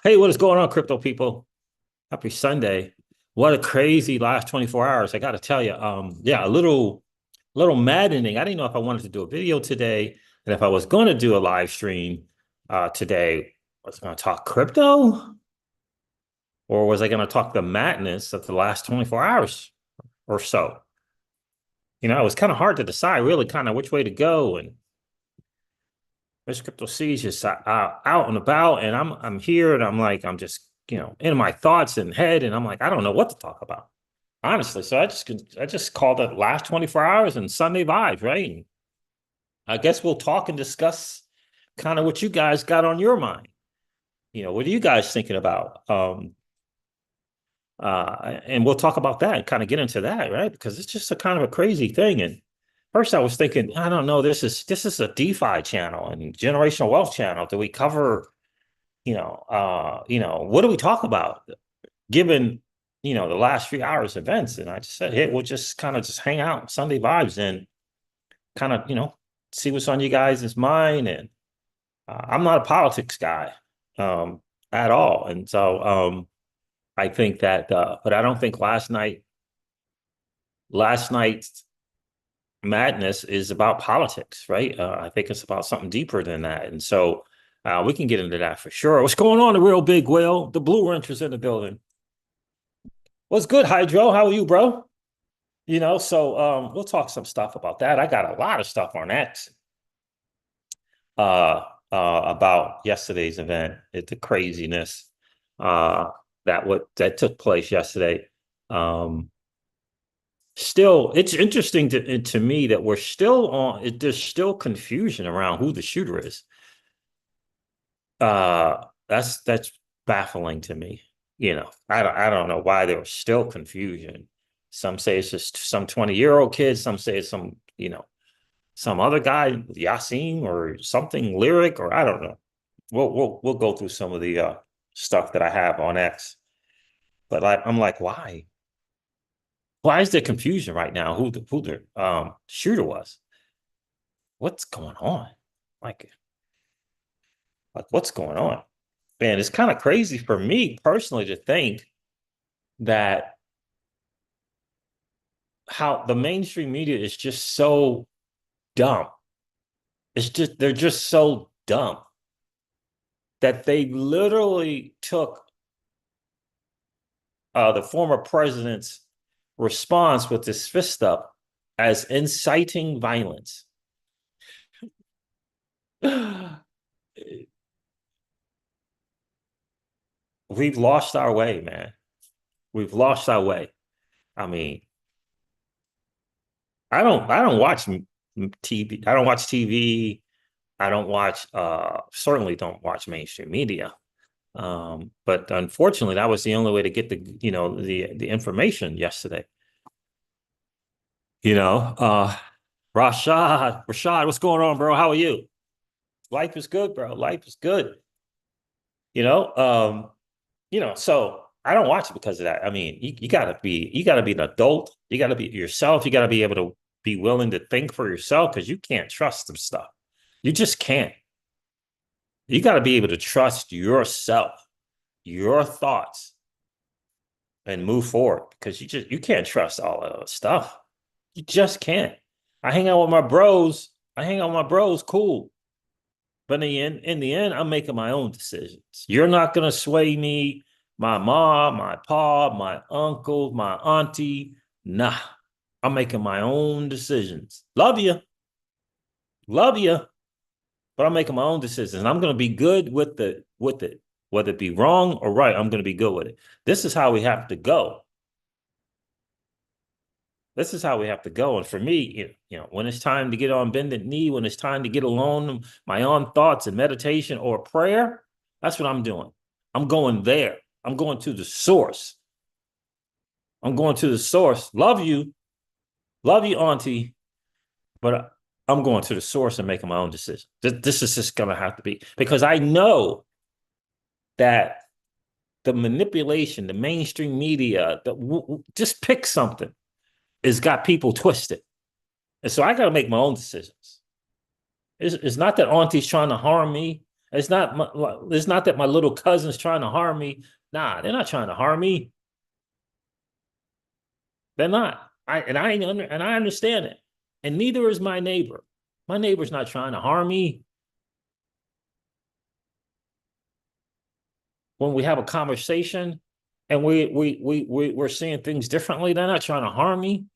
Hey, what is going on, crypto people? Happy Sunday. What a crazy last 24 hours. I got to tell you, yeah, a little maddening. I didn't know if I wanted to do a video today and if I was going to do a live stream today, was I going to talk crypto or was I going to talk the madness of the last 24 hours or so? It was kind of hard to decide really kind of which way to go. And Miss Crypto C's just out and about, and I'm here, and I'm just in my thoughts and head, and I'm like I don't know what to talk about, honestly. So I just called it last 24 hours and Sunday vibes, right? And I guess we'll talk and discuss kind of what you guys got on your mind. What are you guys thinking about? And we'll talk about that and kind of get into that, right? Because it's just a kind of a crazy thing. And first, I was thinking, I don't know, this is a DeFi channel and generational wealth channel. Do we cover, what do we talk about given, the last few hours events? And I just said, hey, we'll just kind of just hang out Sunday vibes and kind of, see what's on you guys' mind. And I'm not a politics guy at all. And so I think that, but I don't think last night's madness is about politics, right? I think it's about something deeper than that. And so we can get into that for sure. What's going on, the real big whale? The blue wrench is in the building. What's good, Hydro? How are you, bro? So we'll talk some stuff about that. I got a lot of stuff on X about yesterday's event. It's the craziness that took place yesterday. Still, it's interesting to me that we're still there's still confusion around who the shooter is. That's baffling to me. I don't know why there was still confusion. Some say it's just some 20-year-old kid, some say it's some other guy, Yasin or something lyric, or I don't know. We'll go through some of the stuff that I have on X. But I'm like, why? Why is there confusion right now? Who the shooter was? What's going on? Like, like what's going on? Man, it's kind of crazy for me personally to think that how the mainstream media is just so dumb. They're just so dumb that they literally took the former president's response with this fist up as inciting violence. We've lost our way, man. We've lost our way. I mean, I don't watch TV. I don't watch TV. I don't watch certainly don't watch mainstream media. But unfortunately, that was the only way to get the information yesterday. You know, uh Rashad, what's going on, bro? How are you? Life is good, bro. Life is good. You know, um, so I don't watch it because of that. I mean, you gotta be an adult. You gotta be yourself. You gotta be able to be willing to think for yourself because you can't trust some stuff. You just can't. You gotta be able to trust yourself, your thoughts, and move forward because you can't trust all of the stuff. You just can't. I hang out with my bros. I hang out with my bros, cool. But in the end, I'm making my own decisions. You're not gonna sway me, my mom, my pa, my uncle, my auntie. Nah, I'm making my own decisions. Love you, but I'm making my own decisions. And I'm gonna be good with it, whether it be wrong or right. I'm gonna be good with it. This is how we have to go. This is how we have to go. And for me, when it's time to get on bended knee, when it's time to get alone, my own thoughts and meditation or prayer, that's what I'm doing. I'm going there. I'm going to the source. I'm going to the source. Love you, Auntie, but I'm going to the source and making my own decision. This is just going to have to be because I know that the manipulation, the mainstream media, just pick something, has got people twisted. And so I got to make my own decisions. It's not that Auntie's trying to harm me. It's not that my little cousin's trying to harm me. Nah, they're not trying to harm me. They're not. I understand it. And neither is my neighbor. My neighbor's not trying to harm me. When we have a conversation and we're seeing things differently, they're not trying to harm me.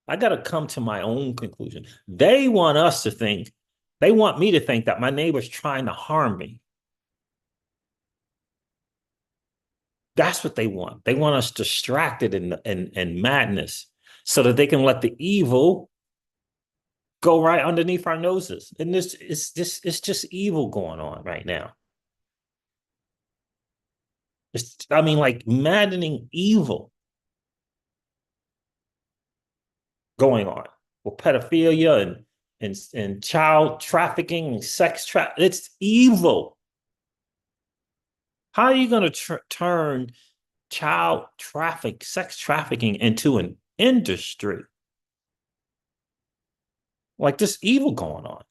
I got to come to my own conclusion. They want us to think, they want me to think that my neighbor's trying to harm me. That's what they want. They want us distracted in madness so that they can let the evil go right underneath our noses. And it's just evil going on right now. I mean, like maddening evil going on with pedophilia and child trafficking and sex trafficking. It's evil. How are you going to turn sex trafficking into an industry? Like this evil going on.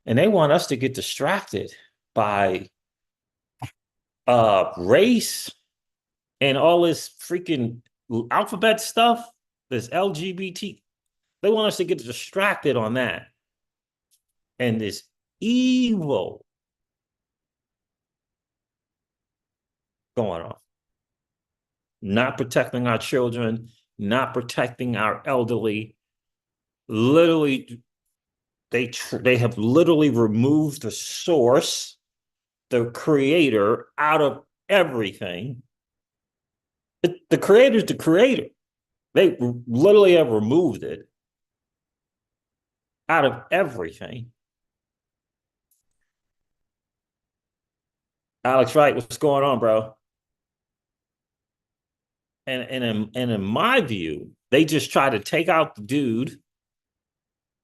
And they want us to get distracted by race and all this freaking alphabet stuff, this LGBT. They want us to get distracted on that. And this evil going on. Not protecting our children, not protecting our elderly. Literally, they have literally removed the source, the creator, out of everything. The creator's the creator. They literally have removed it out of everything. Alex Wright, what's going on, bro? And in my view, they just try to take out the dude.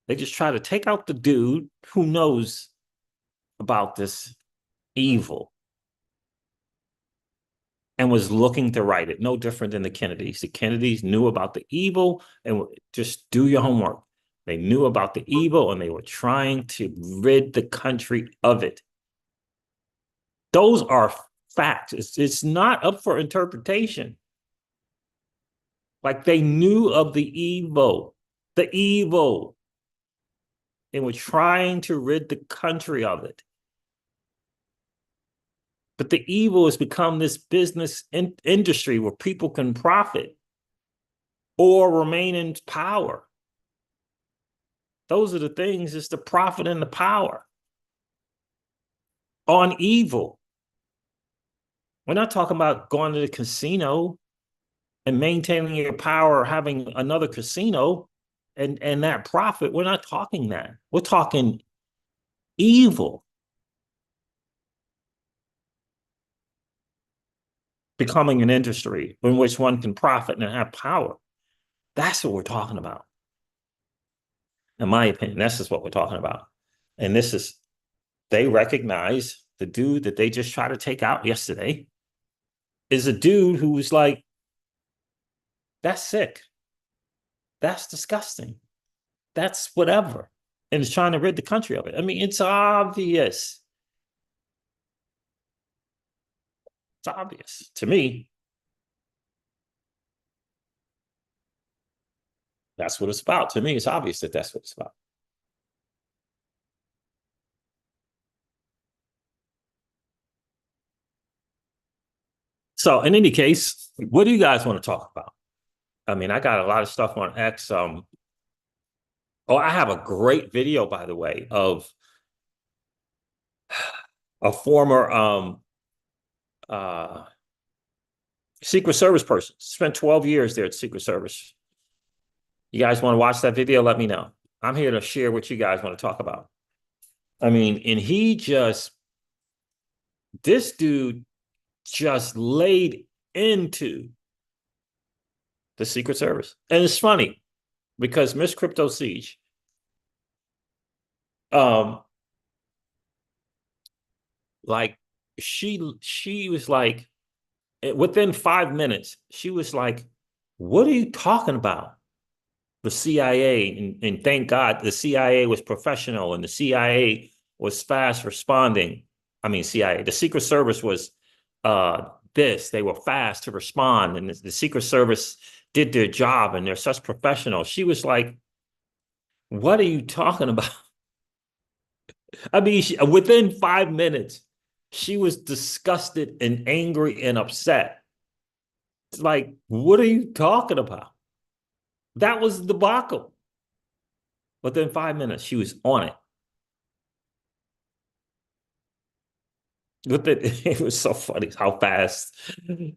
They just try to take out the dude who knows about this evil and was looking to right it. No different than the Kennedys. The Kennedys knew about the evil and just do your homework. They knew about the evil and they were trying to rid the country of it. Those are facts. It's not up for interpretation. Like they knew of the evil, and were trying to rid the country of it. But the evil has become this business industry where people can profit or remain in power. Those are the things, it's the profit and the power on evil. We're not talking about going to the casino and maintaining your power or having another casino and that profit. We're not talking that. We're talking evil becoming an industry in which one can profit and have power. That's what we're talking about. In my opinion, that's just what we're talking about. And this is, they recognize the dude that they just tried to take out yesterday is a dude who was like, that's sick. That's disgusting. That's whatever. And is trying to rid the country of it. I mean, it's obvious. It's obvious to me. That's what it's about. To me, it's obvious that that's what it's about. So in any case, what do you guys want to talk about? I mean, I got a lot of stuff on X. Oh, I have a great video, by the way, of a former Secret Service person. Spent 12 years there at Secret Service. You guys want to watch that video? Let me know. I'm here to share what you guys want to talk about. I mean, and this dude just laid into the Secret Service. And it's funny because Miss Crypto Siege, like she was like, within 5 minutes, she was like, what are you talking about? The CIA, and thank God the CIA was professional, and the CIA was fast responding. I mean, CIA, the Secret Service was they were fast to respond, and the Secret Service did their job, and they're such professionals. She was like, what are you talking about? I mean, within 5 minutes, she was disgusted and angry and upset. It's like, what are you talking about? That was the debacle. Within 5 minutes, she was on it. It was so funny how fast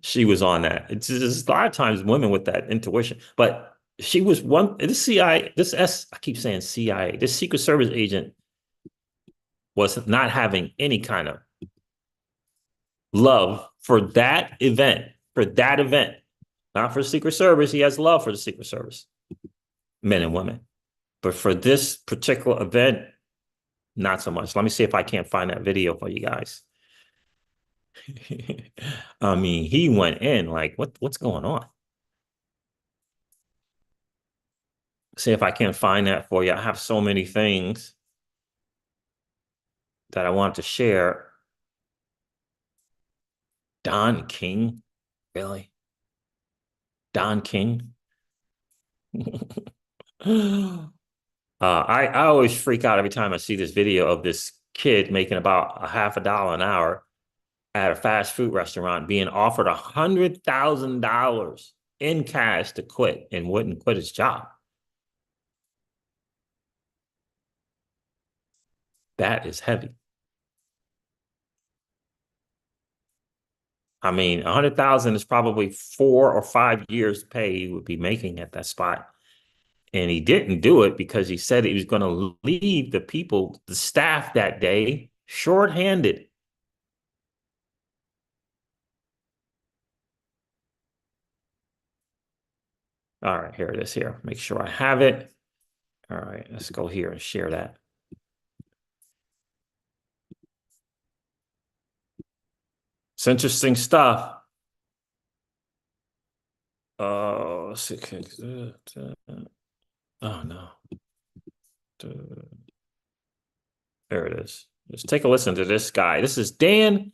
she was on that. It's just a lot of times women with that intuition, but she was this CIA, I keep saying CIA, this Secret Service agent was not having any kind of love for that event, not for Secret Service. He has love for the Secret Service, men and women, but for this particular event, not so much. Let me see if I can't find that video for you guys. I mean, he went in like, what's going on? See if I can't find that for you. I have so many things that I want to share. Don King, really? Don King? I always freak out every time I see this video of this kid making about $50 an hour at a fast food restaurant being offered $100,000 in cash to quit and wouldn't quit his job. That is heavy. I mean, 100,000 is probably 4 or 5 years pay he would be making at that spot. And he didn't do it because he said he was going to leave the staff that day shorthanded. All right, here it is here. Make sure I have it. All right, let's go here and share that. It's interesting stuff. Oh, oh no. There it is. Let's take a listen to this guy. This is Dan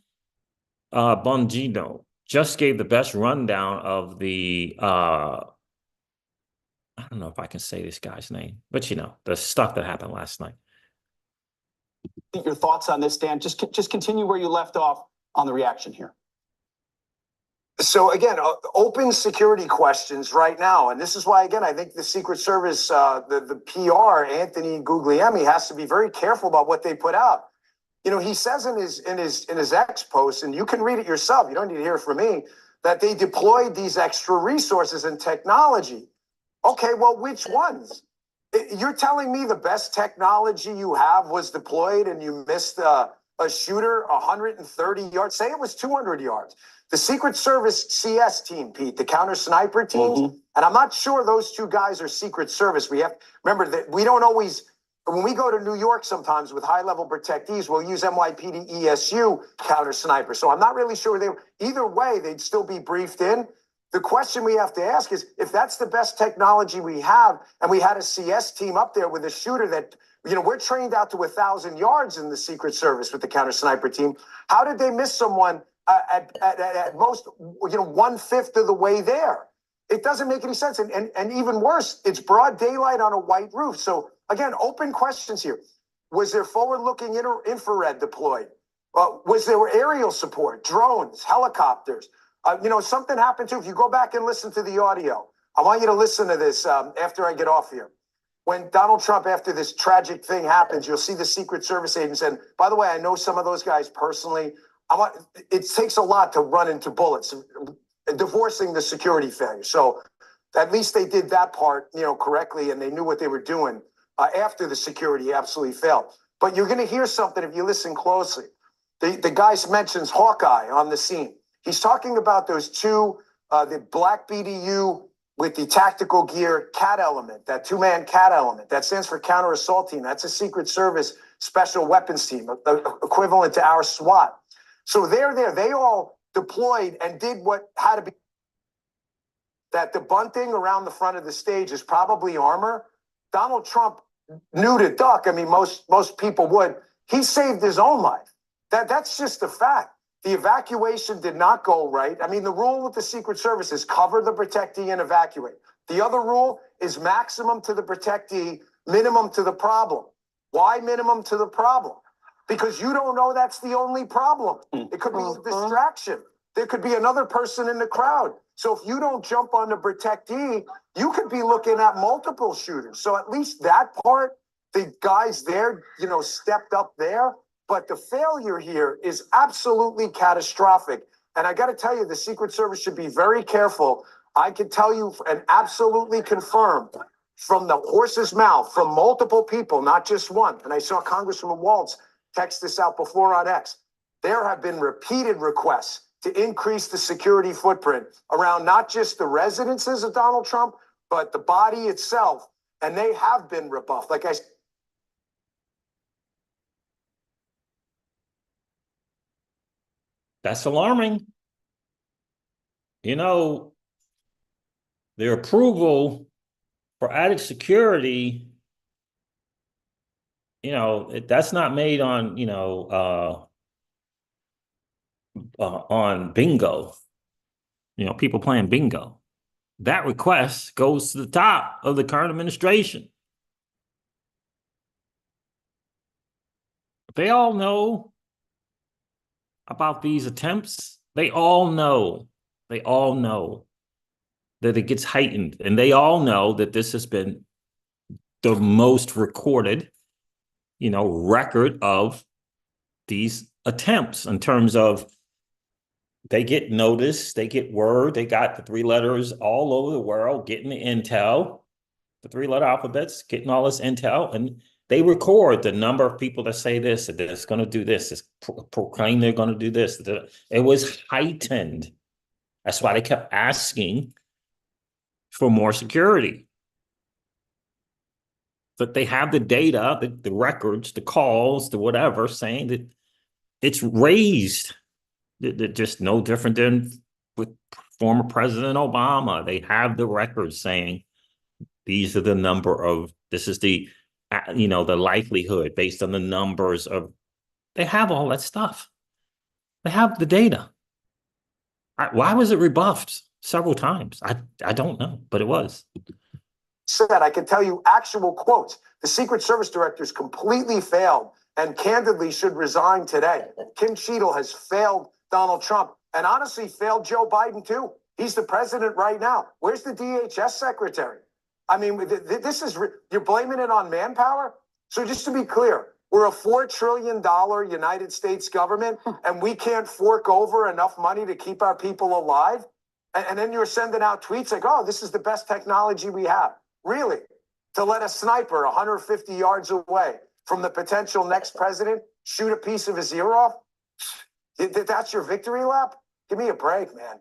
Bongino. Just gave the best rundown of the I don't know if I can say this guy's name, but you know, the stuff that happened last night. Your thoughts on this, Dan? Just continue where you left off on the reaction here. So again, open security questions right now, and this is why again I think the Secret Service, the PR, Anthony Guglielmi, has to be very careful about what they put out. You know, he says in his X post, and you can read it yourself. You don't need to hear it from me. That they deployed these extra resources and technology. Okay, well, which ones? You're telling me the best technology you have was deployed and you missed a shooter 130 yards? Say it was 200 yards. The Secret Service CS team, Pete, the counter sniper teams, and I'm not sure those two guys are Secret Service. We have remember that we don't always, when we go to New York sometimes with high-level protectees, we'll use NYPD ESU counter sniper. So I'm not really sure either way, they'd still be briefed in. The question we have to ask is, if that's the best technology we have, and we had a CS team up there with a shooter that, you know, we're trained out to 1,000 yards in the Secret Service with the counter sniper team. How did they miss someone at most, you know, 1/5 of the way there? It doesn't make any sense. And even worse, it's broad daylight on a white roof. So again, open questions here. Was there forward-looking infrared deployed? Was there aerial support, drones, helicopters? You know, something happened too. If you go back and listen to the audio, I want you to listen to this after I get off here. When Donald Trump, after this tragic thing happens, you'll see the Secret Service agents. And by the way, I know some of those guys personally. It takes a lot to run into bullets, divorcing the security failure. So at least they did that part, you know, correctly, and they knew what they were doing after the security absolutely failed. But you're going to hear something if you listen closely. The guy mentions Hawkeye on the scene. He's talking about those two, the black BDU with the tactical gear CAT element, that two-man CAT element. That stands for counter assault team. That's a Secret Service special weapons team, equivalent to our SWAT. So they're there. They all deployed and did what had to be. That the bunting around the front of the stage is probably armor. Donald Trump knew to duck. I mean, most people would. He saved his own life. That's just a fact. The evacuation did not go right. I mean, the rule with the Secret Service is cover the protectee and evacuate. The other rule is maximum to the protectee, minimum to the problem. Why minimum to the problem? Because you don't know that's the only problem. It could be a distraction. There could be another person in the crowd. So if you don't jump on the protectee, you could be looking at multiple shooters. So at least that part, the guys there, stepped up there. But the failure here is absolutely catastrophic. And I got to tell you, the Secret Service should be very careful. I can tell you and absolutely confirm from the horse's mouth, from multiple people, not just one. And I saw Congresswoman Waltz text this out before on X. There have been repeated requests to increase the security footprint around not just the residences of Donald Trump, but the body itself. And they have been rebuffed. Like I said, That's alarming. Their approval for added security, that's not made on, on bingo, people playing bingo. That request goes to the top of the current administration. They all know about these attempts. They all know that it gets heightened, and they all know that this has been the most recorded, record of these attempts in terms of they get notice, they get word, they got the 3 letters all over the world, getting the intel, the 3-letter alphabets, getting all this intel, and they record the number of people that say this, that it's going to do this, it's proclaim they're going to do this. It was heightened. That's why they kept asking for more security. But they have the data, the records, the calls, the whatever, saying that it's raised. They're just no different than with former President Obama. They have the records saying these are the number of, this is the, the likelihood based on the numbers of, they have all that stuff. They have the data. Why was it rebuffed several times? I don't know, but it was. Said, I can tell you actual quotes. The Secret Service directors completely failed and candidly should resign today. Kim Cheadle has failed Donald Trump and honestly failed Joe Biden too. He's the president right now. Where's the DHS secretary? I mean, this is, you're blaming it on manpower? So just to be clear, we're a $4 trillion United States government and we can't fork over enough money to keep our people alive? And then you're sending out tweets like, oh, this is the best technology we have. Really? To let a sniper 150 yards away from the potential next president shoot a piece of his ear off? That's your victory lap? Give me a break, man.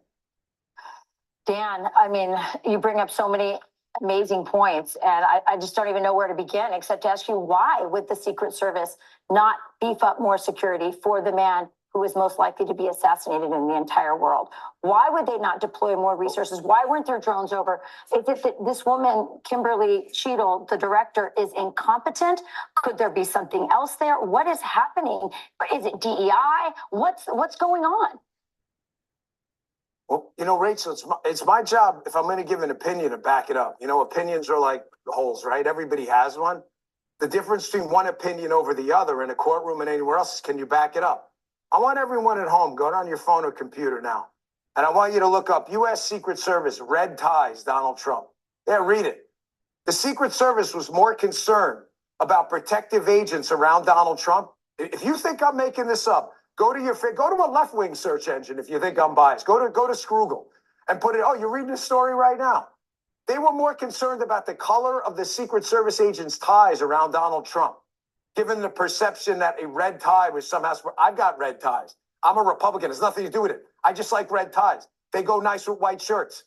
Dan, I mean, you bring up so many amazing points, and I just don't even know where to begin except to ask you, why would the Secret Service not beef up more security for the man who is most likely to be assassinated in the entire world? Why would they not deploy more resources? Why weren't there drones over? Is it that this woman, Kimberly Cheadle, the director, is incompetent? Could there be something else there? What is happening? Is it DEI? What's going on? Well, Rachel, it's my job, if I'm going to give an opinion, to back it up. Opinions are like holes, right? Everybody has one. The difference between one opinion over the other in a courtroom and anywhere else is, can you back it up? I want everyone at home, go on your phone or computer now, and I want you to look up U.S. Secret Service, red ties, Donald Trump. Yeah, read it. The Secret Service was more concerned about protective agents around Donald Trump. If you think I'm making this up, go to a left-wing search engine if you think I'm biased. Go to Scroogle and put it, oh, you're reading a story right now. They were more concerned about the color of the Secret Service agents' ties around Donald Trump, given the perception that a red tie was somehow, I've got red ties. I'm a Republican. It's nothing to do with it. I just like red ties. They go nice with white shirts.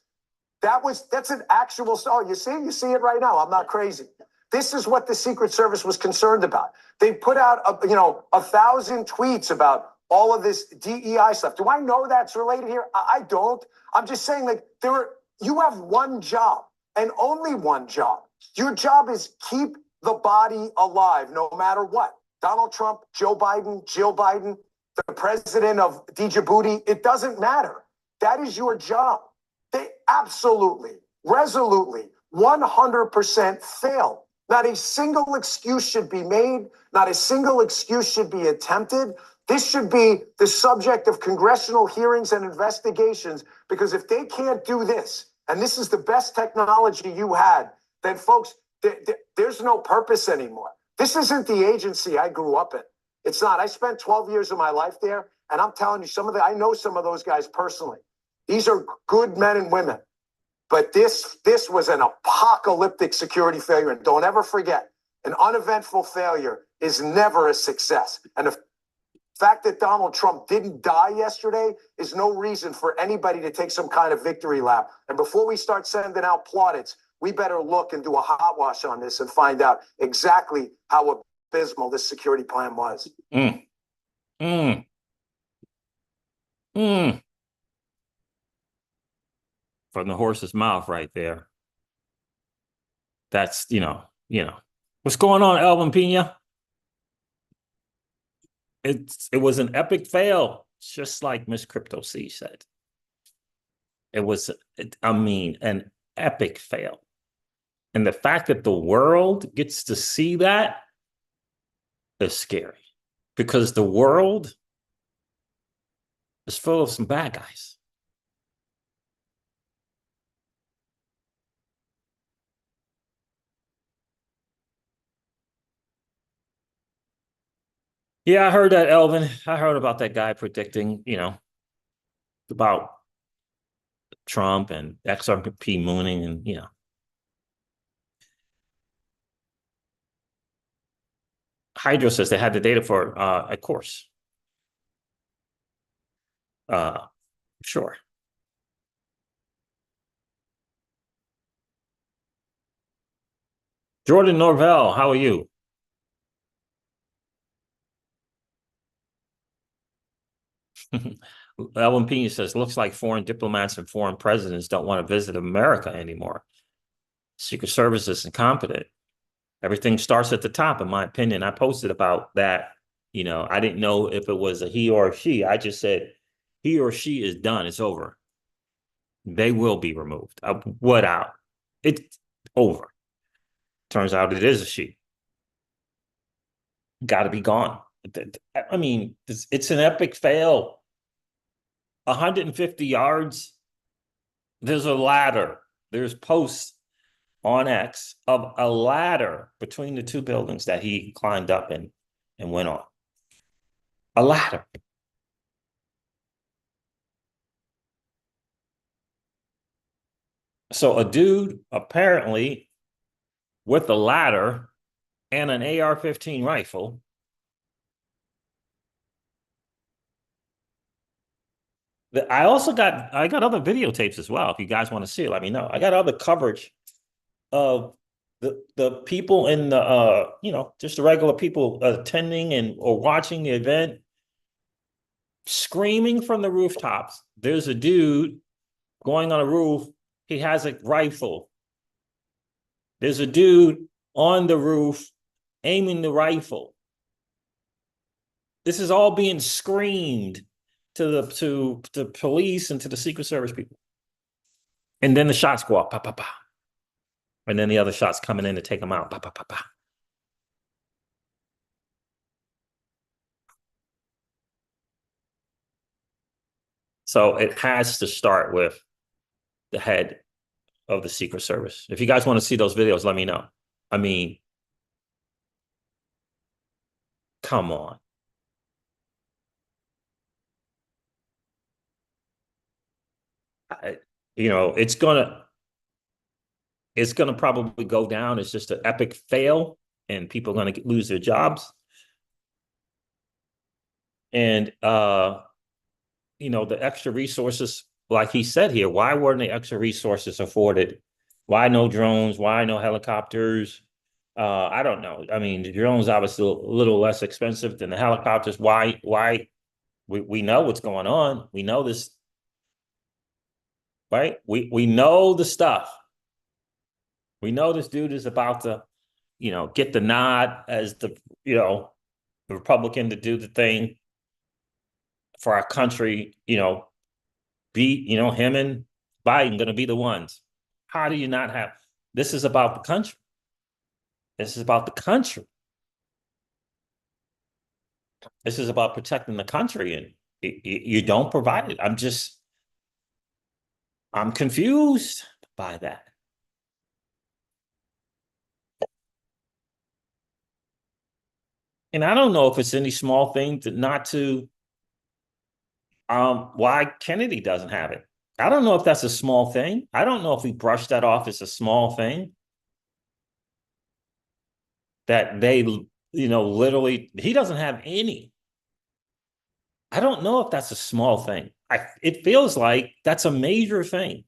That's an actual, oh, you see it right now. I'm not crazy. This is what the Secret Service was concerned about. They put out, 1,000 tweets about all of this DEI stuff. Do I know that's related here? I don't. I'm just saying, you have one job and only one job. Your job is keep the body alive no matter what. Donald Trump, Joe Biden, Jill Biden, the president of Djibouti, it doesn't matter. That is your job. They absolutely, resolutely, 100% failed. Not a single excuse should be made. Not a single excuse should be attempted. This should be the subject of congressional hearings and investigations, because if they can't do this, and this is the best technology you had, then folks, there's no purpose anymore. This isn't the agency I grew up in. It's not. I spent 12 years of my life there, and I'm telling you, I know some of those guys personally. These are good men and women. But this was an apocalyptic security failure. And don't ever forget, an uneventful failure is never a success. And the fact that Donald Trump didn't die yesterday is no reason for anybody to take some kind of victory lap. And before we start sending out plaudits, we better look and do a hot wash on this and find out exactly how abysmal this security plan was. Mm. Mm. Mm. From the horse's mouth right there. That's, you know. What's going on, Alvin Pena? It was an epic fail, just like Miss Crypto C said. It was, an epic fail. And the fact that the world gets to see that is scary, because the world is full of some bad guys. Yeah, I heard that, Elvin. I heard about that guy predicting, about Trump and XRP mooning, and Hydro says they had the data for a course. Sure. Jordan Norvell, how are you? Elvin Pena says, looks like foreign diplomats and foreign presidents don't want to visit America anymore. Secret Service is incompetent. Everything starts at the top, in my opinion. I posted about that. I didn't know if it was a he or a she. I just said he or she is done. It's over. They will be removed. What out? It's over. Turns out it is a she. Got to be gone. I mean, it's an epic fail. 150 yards. There's a ladder. There's posts on X of a ladder between the two buildings that he climbed up and went on. A ladder. So a dude apparently with a ladder and an AR-15 rifle I got other videotapes as well. If you guys want to see it, let me know. I got other coverage of the people in the just the regular people attending or watching the event, screaming from the rooftops. There's a dude going on a roof. He has a rifle. There's a dude on the roof aiming the rifle. This is all being screamed to the police and to the Secret Service people. And then the shots go off, pa, pa, pa. And then the other shots coming in to take them out, pa, pa, pa, pa. So it has to start with the head of the Secret Service. If you guys want to see those videos, let me know. I mean, come on. It's gonna probably go down as just an epic fail, and people are gonna lose their jobs. And the extra resources, like he said here, why weren't the extra resources afforded? Why no drones? Why no helicopters? I don't know. I mean, the drones obviously a little less expensive than the helicopters. Why? We know what's going on. We know this, right? We know the stuff. We know this dude is about to, get the nod as the, the Republican to do the thing for our country, him and Biden going to be the ones. How do you not have, this is about the country. This is about the country. This is about protecting the country, and you don't provide it. I'm confused by that. And I don't know if it's any small thing why Kennedy doesn't have it. I don't know if that's a small thing. I don't know if we brush that off as a small thing. That they, literally, he doesn't have any. I don't know if that's a small thing. It feels like that's a major thing.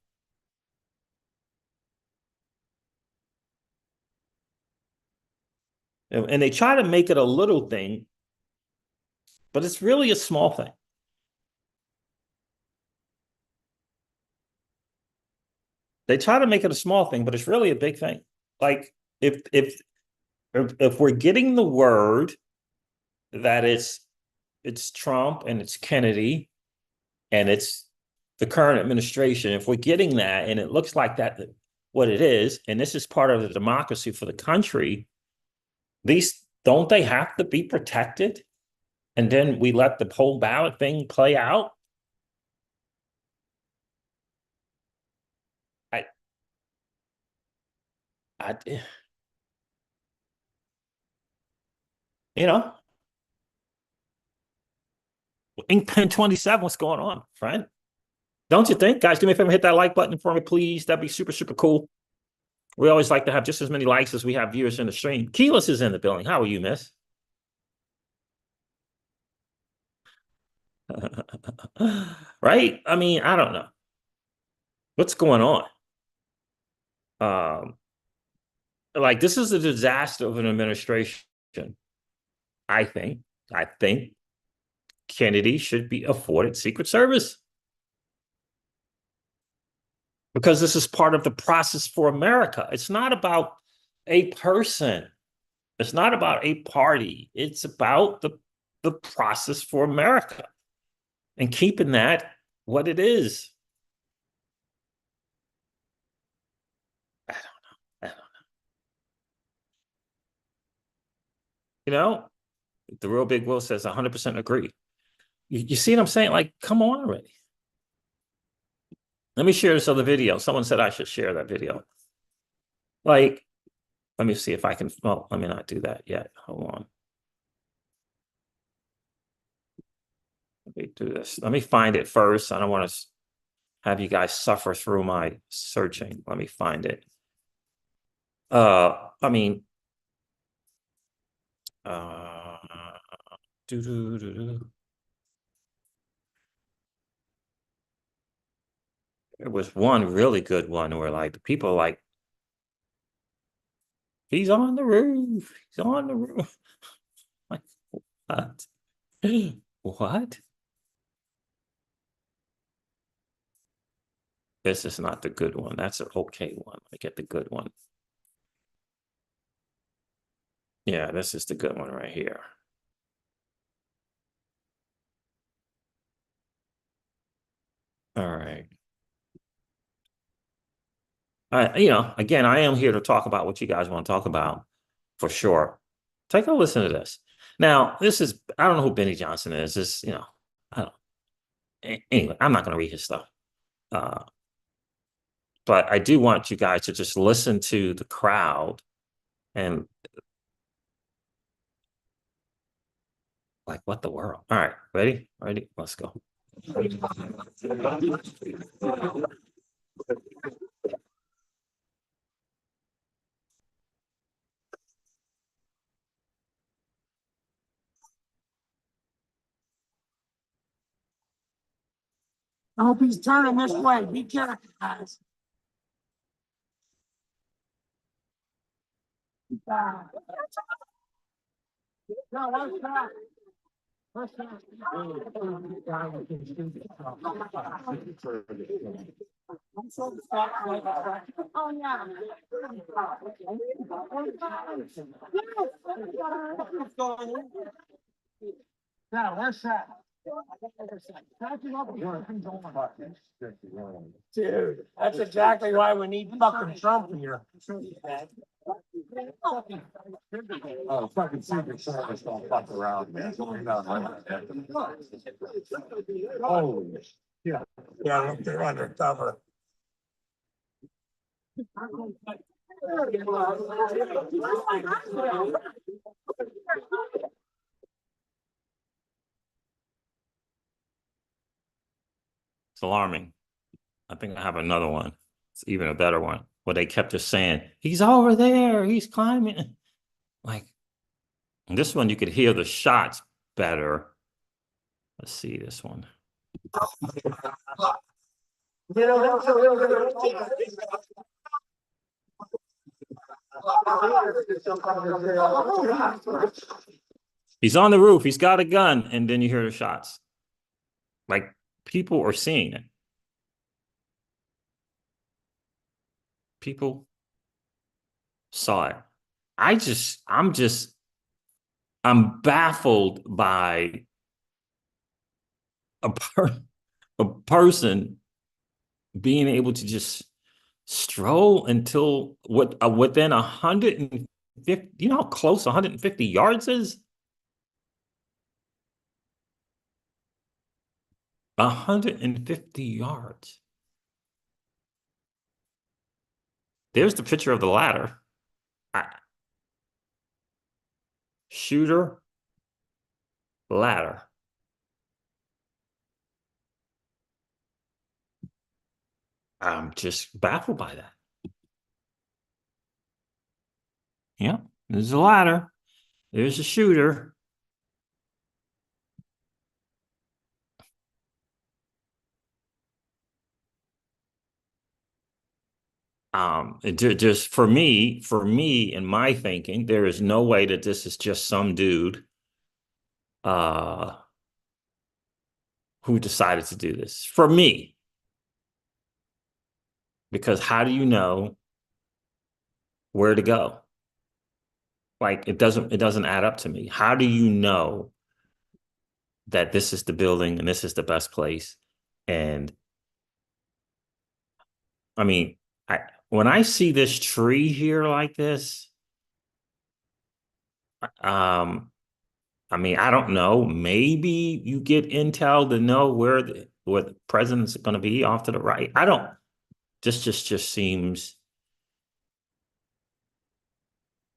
And they try to make it a little thing, but it's really a small thing. They try to make it a small thing, but it's really a big thing. Like if we're getting the word that it's Trump and it's Kennedy and it's the current administration, if we're getting that and it looks like that what it is, and this is part of the democracy for the country, these don't they have to be protected? And then we let the whole ballot thing play out. You know, Inkpen 27, what's going on, friend? Don't you think? Guys, do me a favor, hit that like button for me, please. That'd be super, super cool. We always like to have just as many likes as we have viewers in the stream. Keyless is in the building. How are you, miss? Right? I mean, I don't know. What's going on? Like, this is a disaster of an administration. I think Kennedy should be afforded Secret Service. Because this is part of the process for America. It's not about a person. It's not about a party. It's about the process for America and keeping that what it is. I don't know. You know, the real Big Will says 100% agree. You see what I'm saying? Like, come on already. Let me share this other video. Someone said I should share that video. Like, let me see if I can. Well, let me not do that yet. Hold on. Let me do this. Let me find it first. I don't want to have you guys suffer through my searching. Let me find it. I mean, There was one really good one where like the people like, he's on the roof. He's on the roof. Like, what? What? This is not the good one. That's an okay one. I get the good one. Yeah, this is the good one right here. All right. Again, I am here to talk about what you guys want to talk about for sure. Take a listen to this. Now, I don't know who Benny Johnson is. I don't. Anyway, I'm not going to read his stuff. But I do want you guys to just listen to the crowd and like, what the world? All right, ready? Ready? Let's go. I hope he's turning this way. Be careful, guys. No, what's that? What's that? I'm so sorry. Oh, yeah. What's going on? Yeah, where's that? Dude, that's exactly why we need fucking Trump here. Oh, fucking Secret Service don't fuck around, man. Holy shit. Yeah, they're undercover. It's alarming. I think I have another one. It's even a better one. Where they kept just saying, he's over there, he's climbing. Like this one, you could hear the shots better. Let's see this one. He's on the roof, he's got a gun, and then you hear the shots. Like people are seeing it. People saw it. I'm baffled by a, a person being able to just stroll until within 150, you know how close 150 yards is? 150 yards. There's the picture of the ladder. Shooter, ladder. I'm just baffled by that. Yeah, there's a ladder. There's a shooter. Just for me, in my thinking, there is no way that this is just some dude uh who decided to do this. For me, because how do you know where to go? Like it doesn't add up to me. How do you know that this is the building and this is the best place? And I mean, when I see this tree here like this, I mean, I don't know. Maybe you get intel to know where the president's going to be off to the right. I don't. This just seems,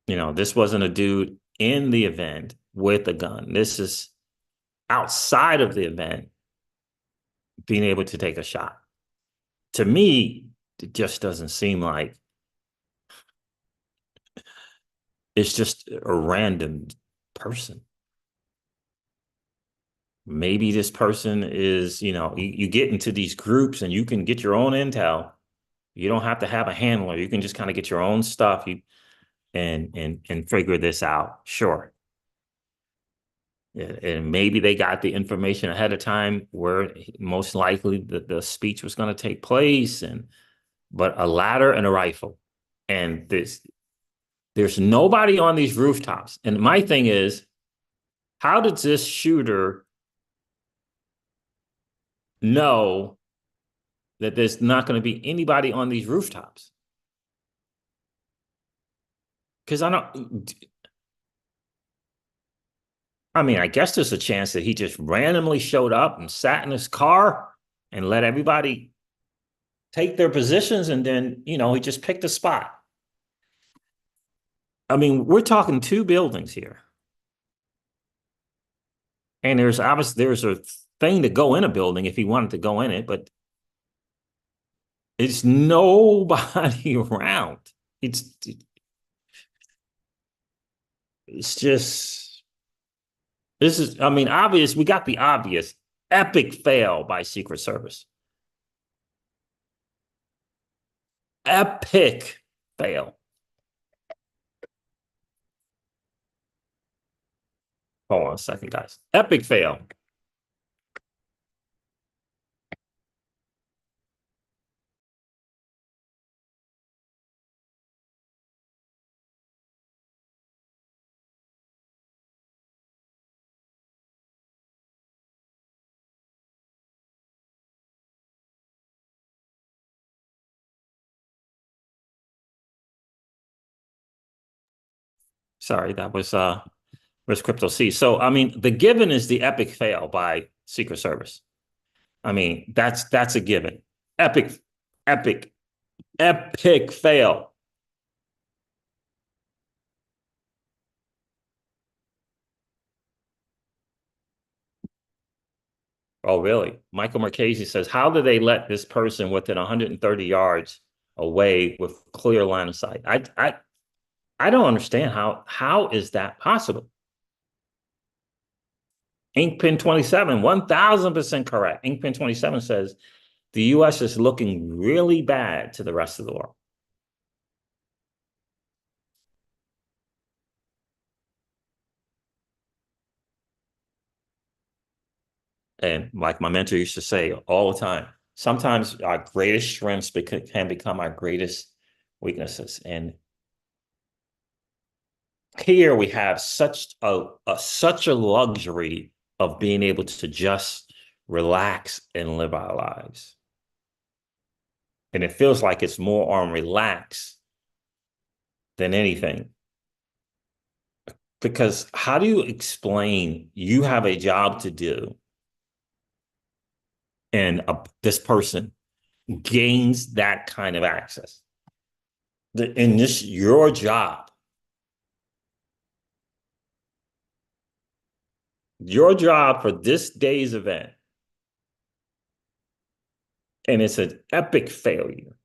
this wasn't a dude in the event with a gun. This is outside of the event being able to take a shot. To me, it just doesn't seem like it's just a random person. Maybe this person is, you get into these groups and you can get your own intel. You don't have to have a handler. You can just kind of get your own stuff and figure this out. Sure. And maybe they got the information ahead of time where most likely the speech was going to take place, but a ladder and a rifle. And there's nobody on these rooftops. And my thing is, how did this shooter know that there's not going to be anybody on these rooftops? Because I guess there's a chance that he just randomly showed up and sat in his car and let everybody take their positions, and then, he just picked a spot. I mean, we're talking two buildings here. And there's a thing to go in a building if he wanted to go in it, but it's nobody around. It's just, obvious. We got the obvious epic fail by Secret Service. Epic fail. Hold on a second, guys. Epic fail. Sorry, that was where's Crypto C. So I mean, the given is the epic fail by Secret Service. I mean, that's a given. Epic, epic, epic fail. Oh, really? Michael Marchese says, how do they let this person within 130 yards away with clear line of sight? I don't understand how is that possible? Inkpin 27, 1000% correct. Inkpin 27 says the US is looking really bad to the rest of the world. And like my mentor used to say all the time, sometimes our greatest strengths can become our greatest weaknesses. And here we have such a luxury of being able to just relax and live our lives. And it feels like it's more on relax than anything. Because how do you explain you have a job to do and this person gains that kind of access? In this, your job for this day's event, and it's an epic failure.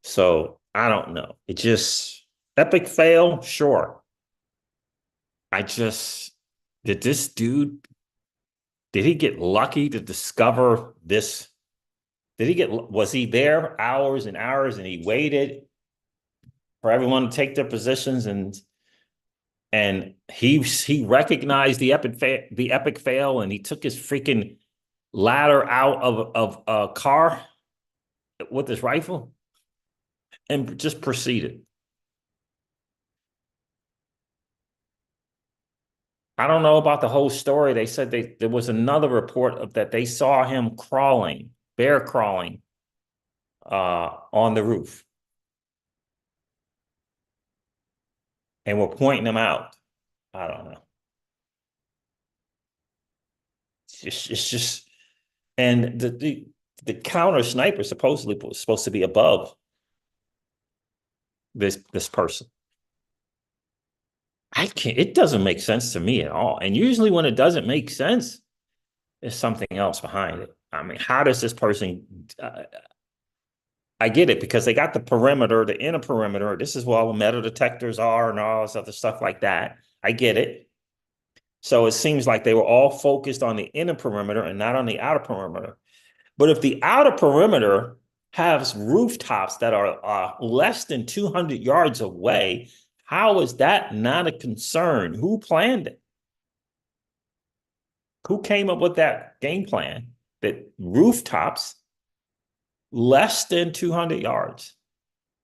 So I don't know. It just epic fail, sure. Did this dude, did he get lucky to discover this? Was he there hours and hours and he waited for everyone to take their positions and he recognized the epic fail and he took his freaking ladder out of a car with his rifle and just proceeded. I don't know about the whole story. They said there was another report of that they saw him bear crawling on the roof. And were pointing him out. I don't know. It's just and the counter sniper supposedly was supposed to be above this person. It doesn't make sense to me at all. And usually when it doesn't make sense, there's something else behind it. I mean, how does this person I get it because they got the perimeter, the inner perimeter. This is where all the metal detectors are and all this other stuff like that. I get it. So it seems like they were all focused on the inner perimeter and not on the outer perimeter. But if the outer perimeter has rooftops that are less than 200 yards away, how is that not a concern? Who planned it? Who came up with that game plan that rooftops less than 200 yards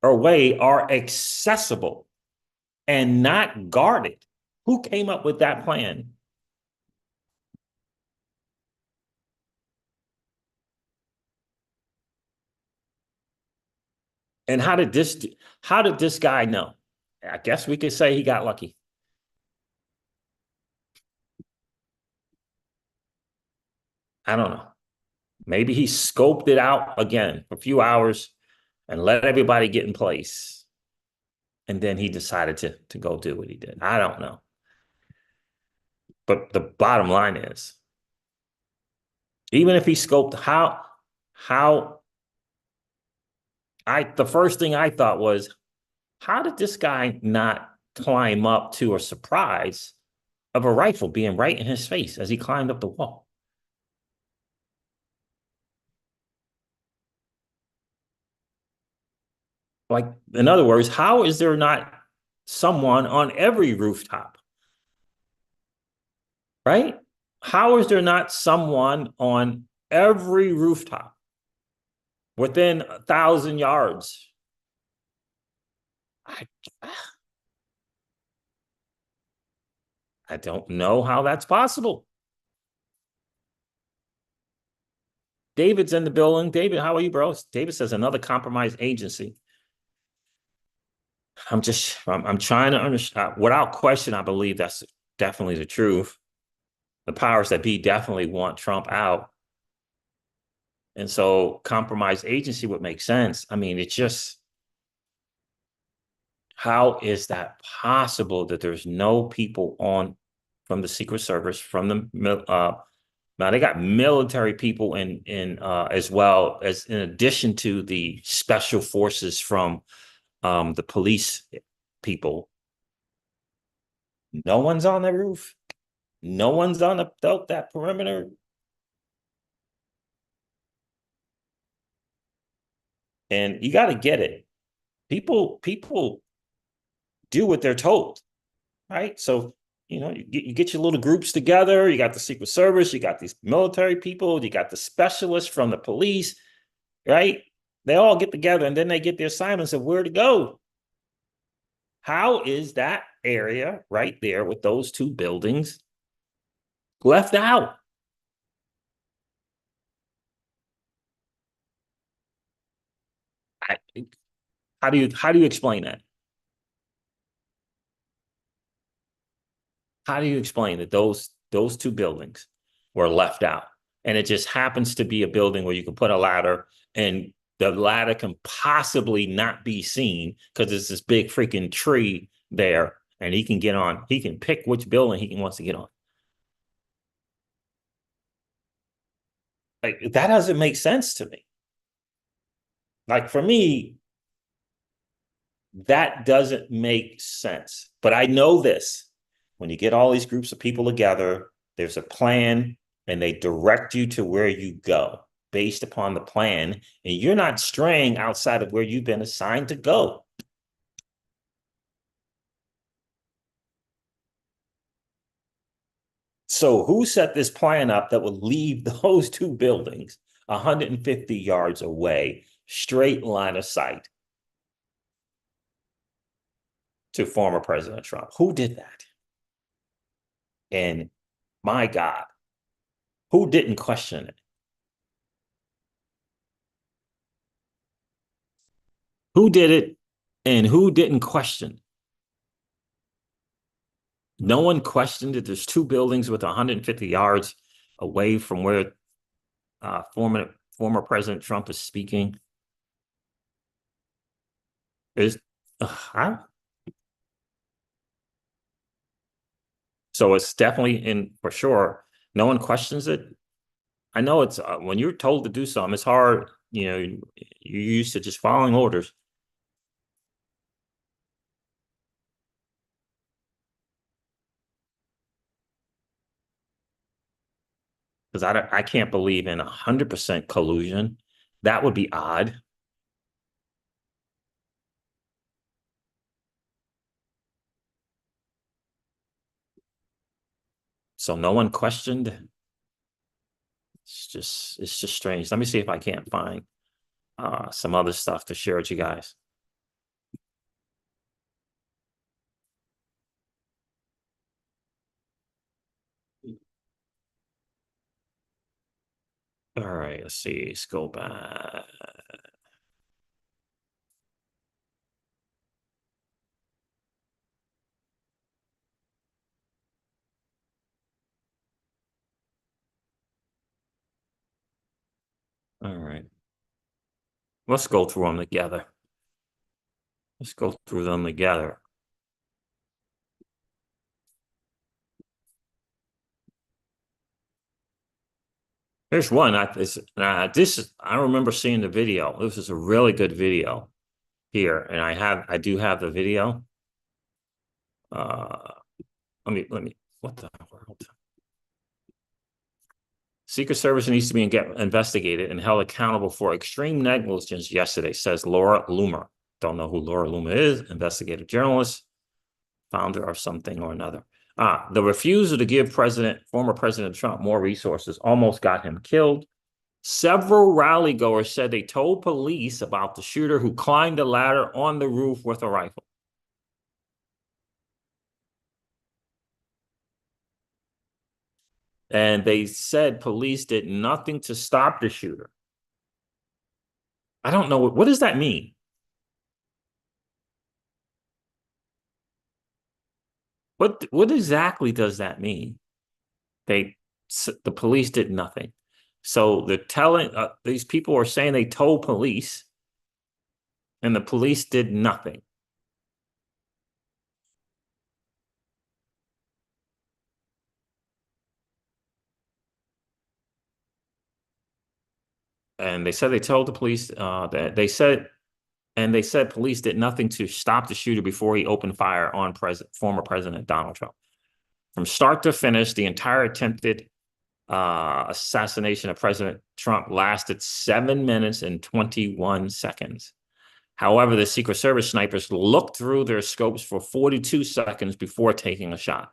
away are accessible and not guarded? Who came up with that plan? And how did this guy know? I guess we could say he got lucky. I don't know. Maybe he scoped it out again for a few hours and let everybody get in place. And then he decided to go do what he did. I don't know. But the bottom line is, even if he scoped the first thing I thought was, how did this guy not climb up to a surprise of a rifle being right in his face as he climbed up the wall? Like, in other words, how is there not someone on every rooftop? Right? How is there not someone on every rooftop within 1,000 yards? I don't know how that's possible. David's in the building. David, how are you, bro? David says another compromised agency. I'm trying to understand. Without question, I believe that's definitely the truth. The powers that be definitely want Trump out. And so compromised agency would make sense. I mean, it's just, how is that possible that there's no people on from the Secret Service, from the now they got military people in as well as in addition to the special forces from the police people. No one's on the roof. No one's on that perimeter. And you got to get it. People do what they're told, right? So, you get your little groups together. You got the Secret Service, you got these military people, you got the specialists from the police, right? They all get together and then they get the assignments of where to go. How is that area right there with those two buildings left out? How do you explain that? How do you explain that those two buildings were left out? And it just happens to be a building where you can put a ladder and the ladder can possibly not be seen because there's this big freaking tree there and he can get on. He can pick which building he wants to get on. Like, that doesn't make sense to me. Like, for me, that doesn't make sense. But I know this. When you get all these groups of people together, there's a plan and they direct you to where you go based upon the plan. And you're not straying outside of where you've been assigned to go. So who set this plan up that would leave those two buildings 150 yards away, straight line of sight to former President Trump? Who did that? And my God, who didn't question it? Who did it and who didn't question? No one questioned that there's two buildings with 150 yards away from where former President Trump is speaking. So it's definitely in for sure. No one questions it. I know it's when you're told to do something, it's hard. You're used to just following orders. Because I can't believe in 100% collusion. That would be odd. So no one questioned. It's just strange. Let me see if I can't find some other stuff to share with you guys. All right, let's see. Let's go back. All right. Let's go through them together. Let's go through them together. Here's one. I remember seeing the video. This is a really good video here, and I do have the video. Let me. What the world? Secret Service needs to be investigated and held accountable for extreme negligence yesterday, says Laura Loomer. Don't know who Laura Loomer is. Investigative journalist, founder of something or another. The refusal to give former President Trump more resources almost got him killed. Several rally goers said they told police about the shooter who climbed the ladder on the roof with a rifle. And they said police did nothing to stop the shooter. I don't know. What does that mean? What exactly does that mean? The police did nothing. So they're telling these people are saying they told police, and the police did nothing. And they said they told the police that they said police did nothing to stop the shooter before he opened fire on former President Donald Trump. From start to finish, the entire attempted assassination of President Trump lasted 7 minutes and 21 seconds. However, the Secret Service snipers looked through their scopes for 42 seconds before taking a shot.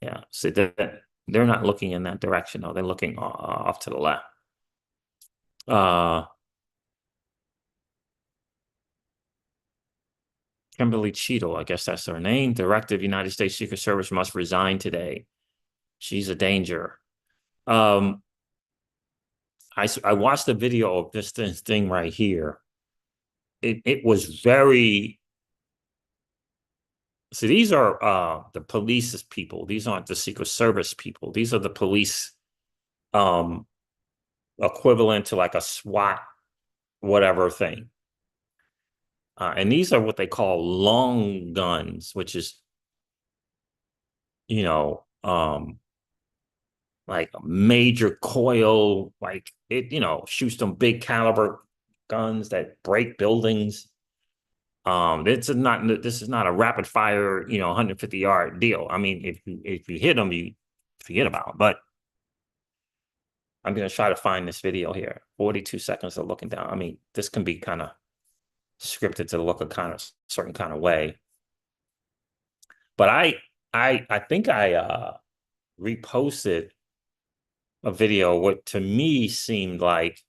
Yeah, so they're not looking in that direction, though. They're looking off to the left. Kimberly Cheadle, I guess that's her name. Directive: United States Secret Service must resign today. She's a danger. I watched the video of this thing right here. It was very. So these are the police's people. These aren't the Secret Service people. These are the police equivalent to like a SWAT whatever thing. And these are what they call long guns, which is, like a major coil, like it, shoots some big caliber guns that break buildings. This is not a rapid fire, 150-yard deal. I mean, if you hit them, you forget about them. But I'm going to try to find this video here. 42 seconds of looking down. I mean, this can be kind of scripted to look a kind of certain kind of way. But I think I reposted a video what to me seemed like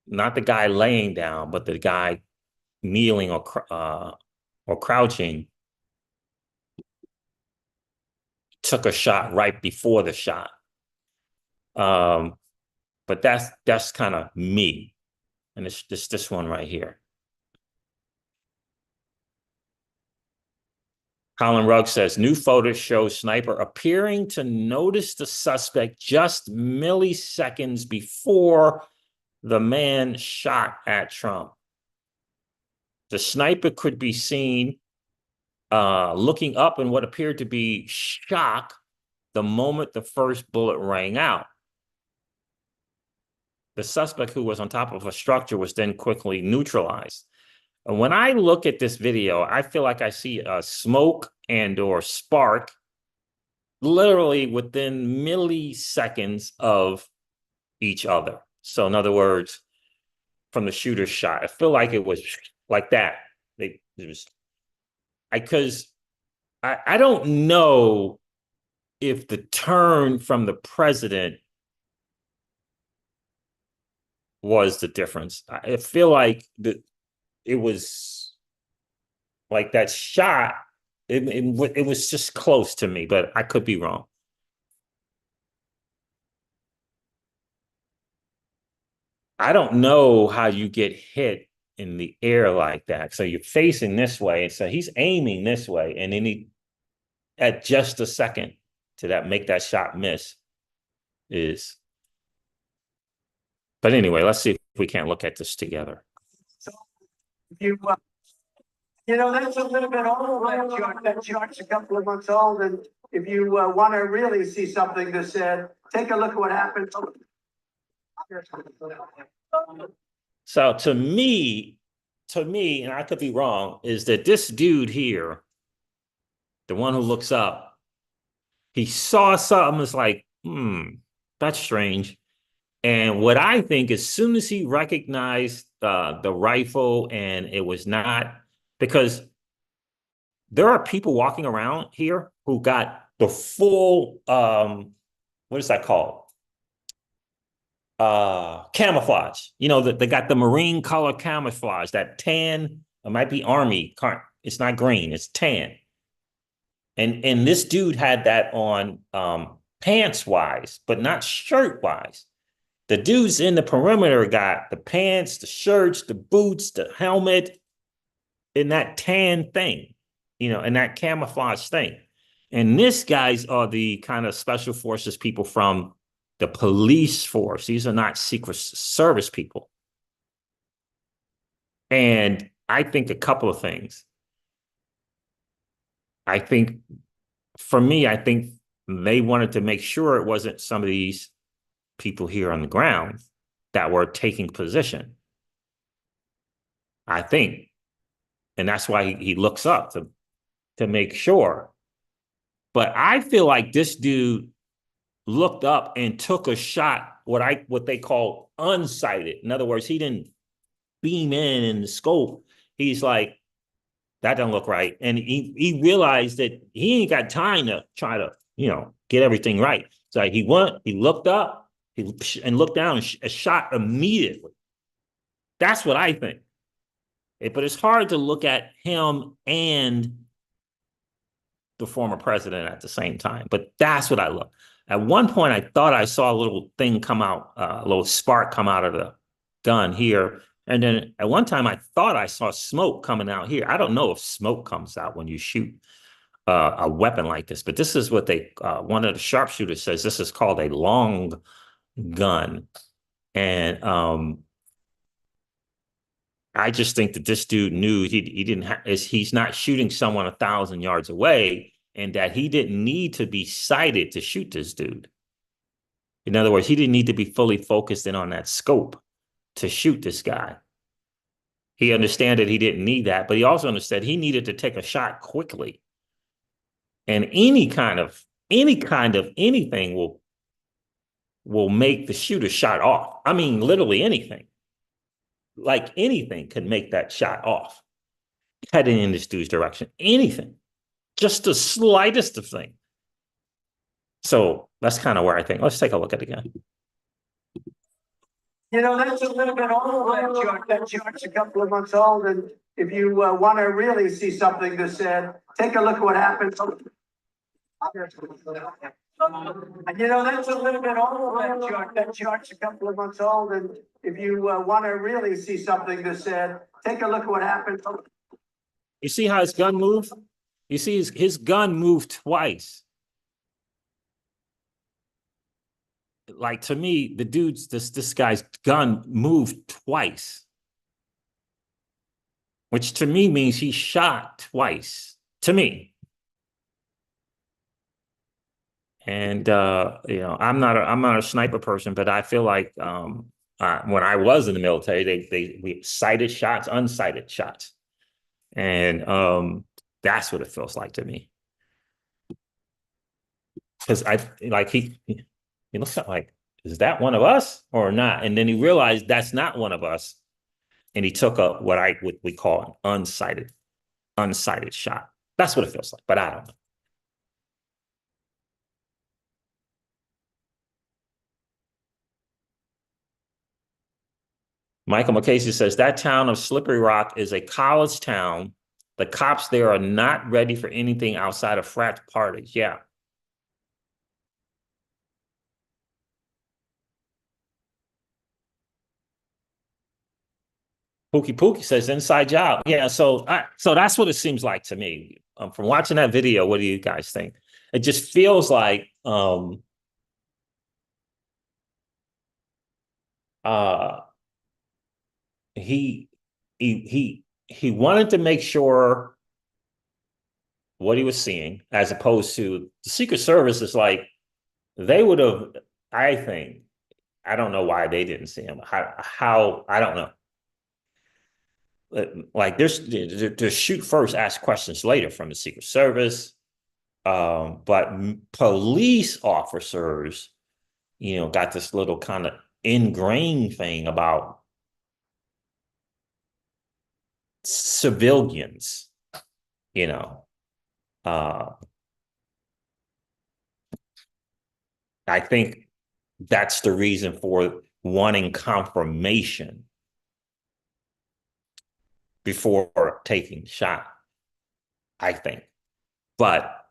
not the guy laying down, but the guy kneeling or crouching took a shot right before the shot. But that's kind of me. And it's just this one right here. Colin Rugg says, new photos show sniper appearing to notice the suspect just milliseconds before the man shot at Trump. The sniper could be seen looking up in what appeared to be shock the moment the first bullet rang out. The suspect, who was on top of a structure, was then quickly neutralized. And when I look at this video, I feel like I see a smoke and or spark literally within milliseconds of each other. So in other words, from the shooter's shot, I feel like it was like that. Because I don't know if the turn from the president was the difference. I feel like it was like that shot. It was just close to me, but I could be wrong. I don't know how you get hit in the air like that. So you're facing this way, and so he's aiming this way, and then he, at just a second to make that shot miss is. But anyway, let's see if we can't look at this together. So that's a little bit old, that chart's a couple of months old, and if you want to really see something that said, take a look at what happened. So to me, and I could be wrong, is that this dude here, the one who looks up, he saw something that's like, that's strange. And what I think, as soon as he recognized the rifle, and it was not, because there are people walking around here who got the full, what is that called? Camouflage. They got the marine color camouflage, that tan. It might be army. It's not green, it's tan. And this dude had that on pants wise, but not shirt wise. The dudes in the perimeter got the pants, the shirts, the boots, the helmet. in that tan thing, in that camouflage thing. And these guys are the kind of special forces people from the police force. These are not Secret Service people. And I think a couple of things. I think, for me, I think they wanted to make sure it wasn't some of these people here on the ground that were taking position. I think. And that's why he looks up to make sure. But I feel like this dude looked up and took a shot, what they call unsighted. In other words, he didn't beam in the scope. He's like, that doesn't look right. And he realized that he ain't got time to try to, get everything right. So he looked up, and looked down and shot immediately. That's what I think. But it's hard to look at him and the former president at the same time. But that's what I love. At one point, I thought I saw a little thing come out, a little spark come out of the gun here. And then at one time, I thought I saw smoke coming out here. I don't know if smoke comes out when you shoot a weapon like this, but this is what one of the sharpshooters says, this is called a long gun. And I just think that this dude knew he's not shooting someone 1,000 yards away, and that he didn't need to be sighted to shoot this dude. In other words, he didn't need to be fully focused in on that scope to shoot this guy. He understood that he didn't need that, but he also understood he needed to take a shot quickly. And any kind of anything will make the shooter shot off. I mean, literally anything. Like anything could make that shot off, heading in this dude's direction. Anything, just the slightest of thing. So that's kind of where I think. Let's take a look at it again. That's a little bit old, that chart. That chart's a couple of months old, and if you want to really see something that said, take a look at what happened. That's a little bit old, that chart. That chart's a couple of months old, and if you want to really see something that said, take a look at what happened. You see how his gun moved? You see his gun moved twice. Like, to me, this guy's gun moved twice, which to me means he shot twice, to me. And I'm not a sniper person, but I feel like when I was in the military, we sighted shots, unsighted shots, and that's what it feels like to me. Because he looks like, is that one of us or not? And then he realized that's not one of us, and he took what we call an unsighted shot. That's what it feels like, but I don't know. Michael McCasey says that town of Slippery Rock is a college town. The cops there are not ready for anything outside of frat parties. Yeah. Pookie says inside job. Yeah, so that's what it seems like to me. From watching that video, what do you guys think? It just feels like he wanted to make sure what he was seeing, as opposed to the Secret Service is like, they would have, I think, I don't know why they didn't see him. How I don't know. Like there's shoot first, ask questions later from the Secret Service. But police officers, got this little kind of ingrained thing about civilians, I think that's the reason for wanting confirmation before taking the shot, I think. But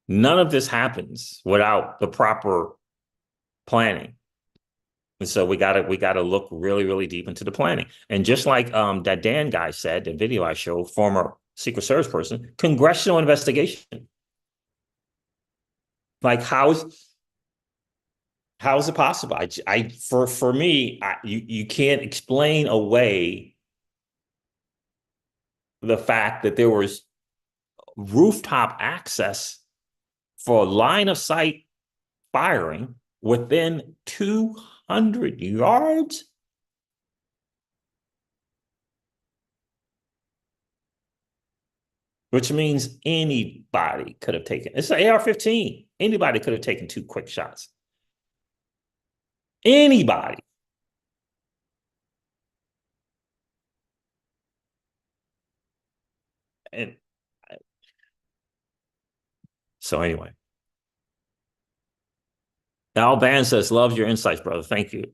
none of this happens without the proper planning. And so we gotta look really, really deep into the planning. And just like that Dan guy said, the video I showed, former Secret Service person, congressional investigation. Like how is it possible? For me, you can't explain away the fact that there was rooftop access for line of sight firing within 200 yards. Which means anybody could have taken, it's an AR-15. Anybody could have taken 2 quick shots. Anybody. And so anyway. Al Ban says, loves your insights, brother. Thank you.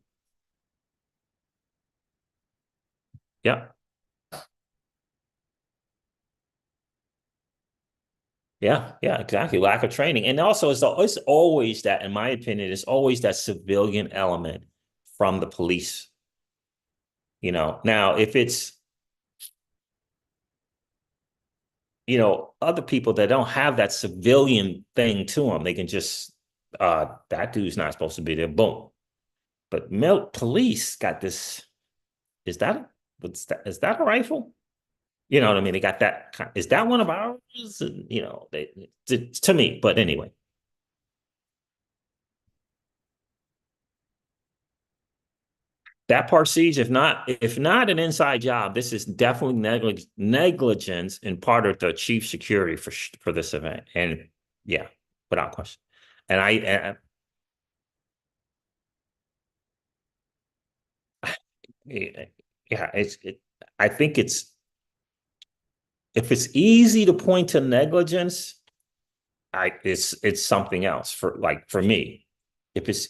Yeah. Yeah, exactly. Lack of training. And also it's always that, in my opinion, it's always that civilian element from the police. Now if it's, other people that don't have that civilian thing to them, they can just, that dude's not supposed to be there. Boom. But police got this. Is that a rifle? You know what I mean? They got that. Is that one of ours? And, to me. But anyway, that part, Siege, if not an inside job, this is definitely negligence in part of the chief security for this event. And yeah, without question. And yeah, I think if it's easy to point to negligence, it's something else for me. If it's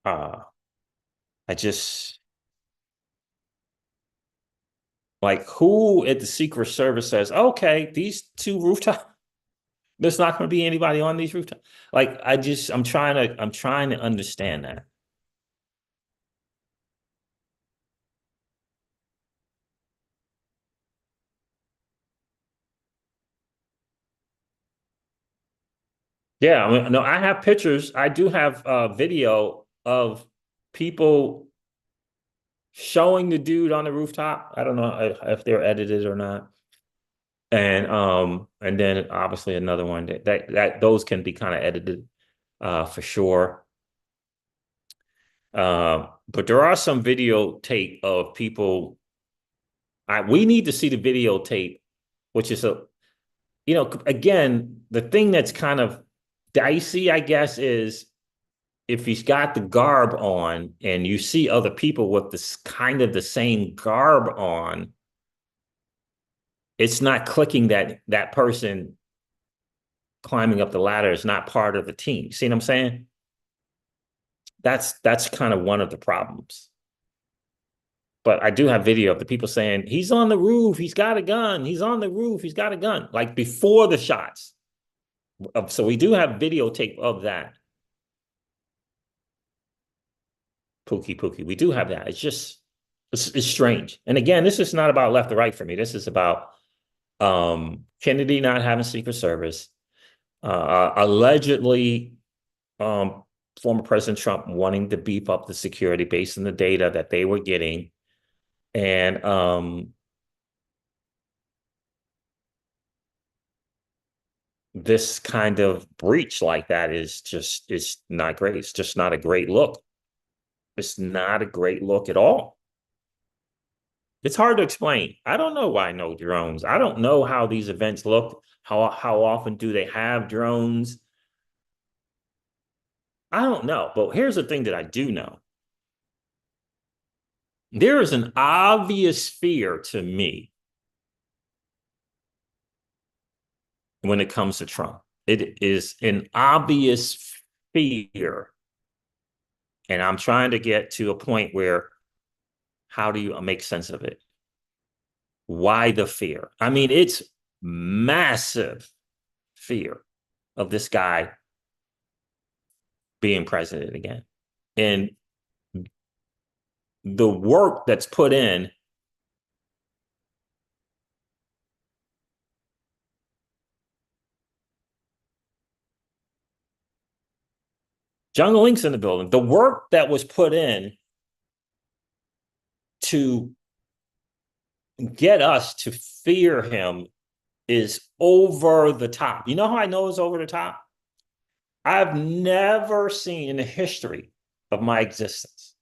I just like, who at the Secret Service says, okay, these 2 rooftops, there's not going to be anybody on these rooftops. Like, I'm trying to understand that. Yeah, I mean, no, I have pictures. I do have video of people showing the dude on the rooftop. I don't know if they're edited or not. And then obviously another one that those can be kind of edited for sure. But there are some videotape of people. We need to see the videotape, which is again, the thing that's kind of dicey, I guess, is if he's got the garb on and you see other people with this kind of the same garb on, it's not clicking that person climbing up the ladder is not part of the team. You see what I'm saying? That's kind of one of the problems. But I do have video of the people saying, he's on the roof, he's got a gun, he's on the roof, he's got a gun, like before the shots. So we do have videotape of that. Pookie. We do have that. It's just, it's strange. And again, this is not about left or right for me. This is about Kennedy not having Secret Service, allegedly former President Trump wanting to beef up the security based on the data that they were getting. And this kind of breach like that is not great. It's just not a great look. It's not a great look at all. It's hard to explain. I don't know why no drones. I don't know how these events look. How often do they have drones? I don't know. But here's the thing that I do know. There is an obvious fear to me when it comes to Trump. It is an obvious fear. And I'm trying to get to a point where, how do you make sense of it? Why the fear? I mean, it's massive fear. of this guy being president again. And the work that's put in, Jungle Link's in the building, the work that was put in to get us to fear him is over the top. You know how I know it's over the top? I've never seen in the history of my existence,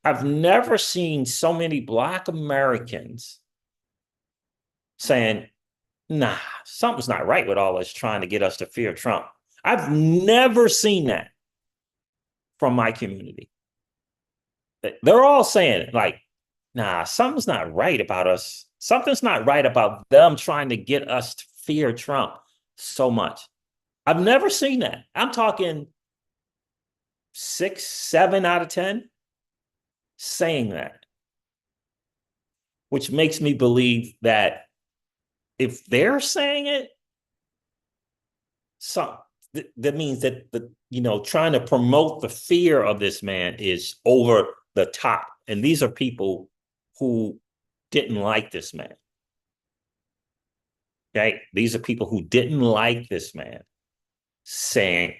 I've never seen so many Black Americans saying, nah, something's not right with all this trying to get us to fear Trump. I've never seen that from my community. They're all saying it, like, nah, something's not right about us. Something's not right about them trying to get us to fear Trump so much. I've never seen that. I'm talking 6, 7 out of 10 saying that, which makes me believe that if they're saying it, that means that trying to promote the fear of this man is over the top. And these are people who didn't like this man. Okay, these are people who didn't like this man saying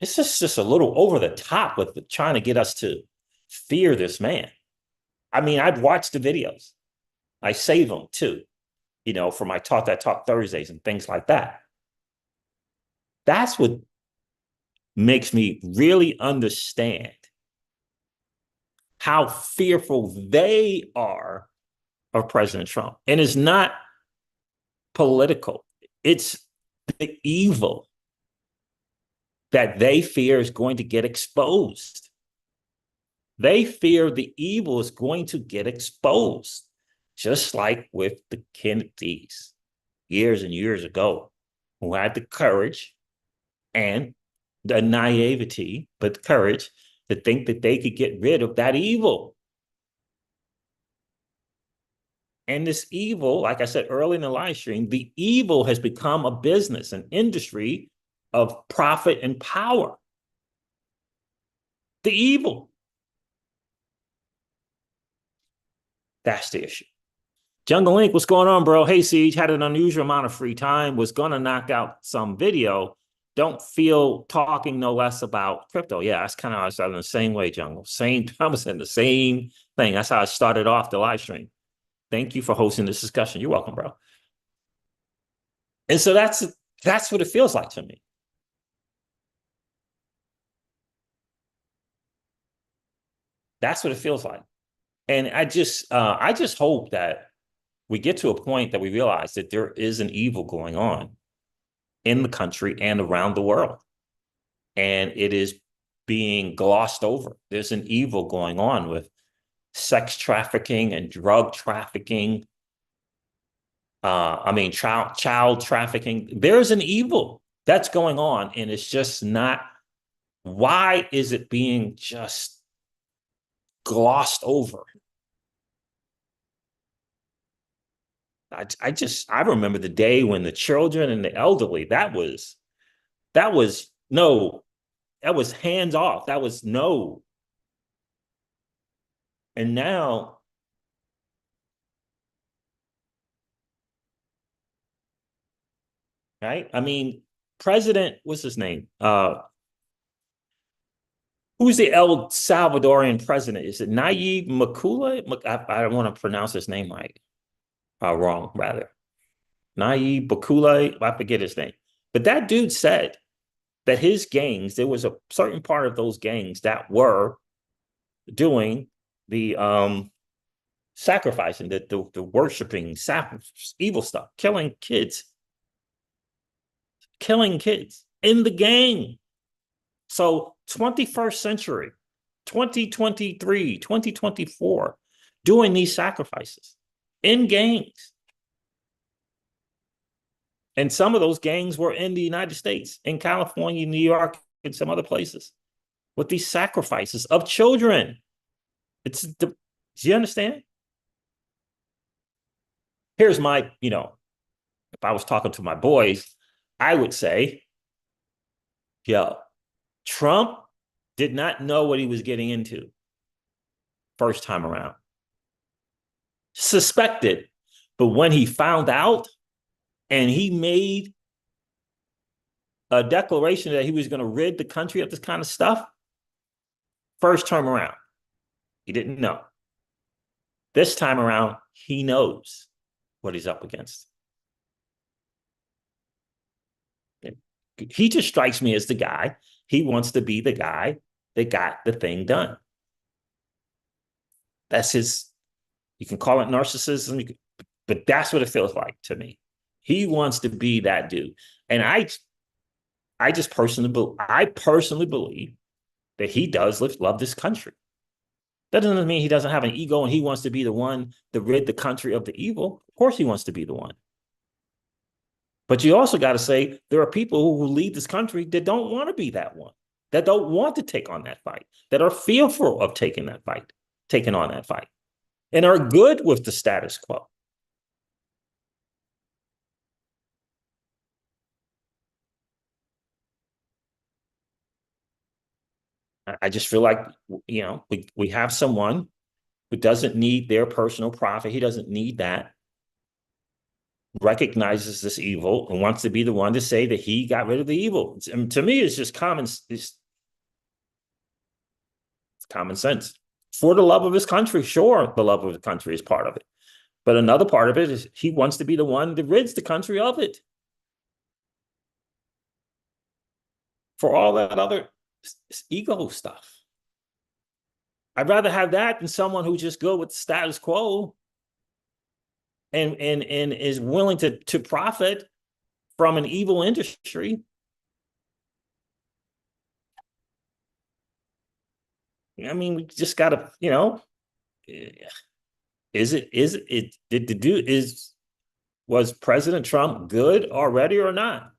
it's just a little over the top with trying to get us to fear this man. I mean, I'd watch the videos. I save them too, for my Talk That Talk Thursdays and things like that. That's what makes me really understand how fearful they are of President Trump. And it's not political. It's the evil that they fear is going to get exposed. They fear the evil is going to get exposed, just like with the Kennedys years and years ago, who had the courage and the naivety, but courage to think that they could get rid of that evil. And this evil, like I said earlier in the live stream, the evil has become a business, an industry of profit and power. The evil. That's the issue. Jungle Link, what's going on, bro? Hey, Siege, had an unusual amount of free time, was going to knock out some video. Don't feel talking no less about crypto. Yeah, that's kind of how I started in the same way, Jungle. I was in the same thing. That's how I started off the live stream. Thank you for hosting this discussion. You're welcome, bro. And so that's what it feels like to me. That's what it feels like. And I just hope that we get to a point that we realize that there is an evil going on in the country and around the world. And it is being glossed over. There's an evil going on with sex trafficking and drug trafficking. Child trafficking. There's an evil that's going on, and it's just not. Why is it being just glossed over? I remember the day when the children and the elderly, that was hands off. That was no. And now, right? I mean, President, what's his name? Who's the El Salvadorian president? Is it Nayib Bukele? I don't want to pronounce his name right. Wrong, rather. Nayib Bukele, I forget his name. But that dude said that his gangs, there was a certain part of those gangs that were doing the sacrificing, the worshiping, evil stuff, killing kids in the gang. So 21st century, 2023, 2024, doing these sacrifices in gangs. And some of those gangs were in the United States, in California, New York, and some other places, with these sacrifices of children. Do you understand? Here's my, if I was talking to my boys, I would say, yo, Trump did not know what he was getting into first time around. Suspected, but when he found out and he made a declaration that he was going to rid the country of this kind of stuff, first time around, he didn't know. This time around, he knows what he's up against. He just strikes me as the guy. He wants to be the guy that got the thing done. That's his, you can call it narcissism, but that's what it feels like to me. He wants to be that dude. And I personally believe that he does love this country. That doesn't mean he doesn't have an ego and he wants to be the one to rid the country of the evil. Of course he wants to be the one. But you also got to say there are people who lead this country that don't want to be that one, that don't want to take on that fight, that are fearful of taking on that fight, and are good with the status quo. I just feel like, we have someone who doesn't need their personal profit. He doesn't need that. Recognizes this evil and wants to be the one to say that he got rid of the evil. And to me, it's just it's common sense. For the love of his country, sure, the love of the country is part of it. But another part of it is he wants to be the one that rids the country of it. For all that other ego stuff. I'd rather have that than someone who's just good with the status quo and is willing to profit from an evil industry. I mean, we just gotta, was President Trump good already or not?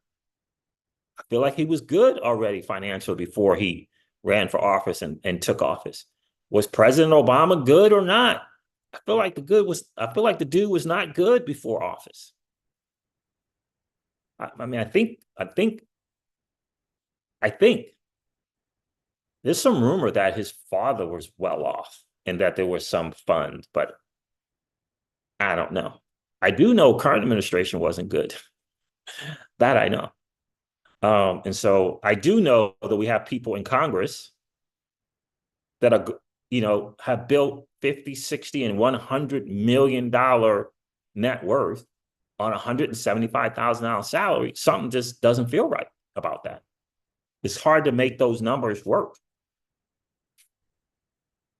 I feel like he was good already financially before he ran for office and took office. Was President Obama good or not? I feel like the dude was not good before office. I think there's some rumor that his father was well off and that there was some fund, but I don't know. I do know current administration wasn't good. That I know. And so I do know that we have people in Congress that are, have built 50, 60, and $100 million net worth on $175,000 salary. Something just doesn't feel right about that. It's hard to make those numbers work.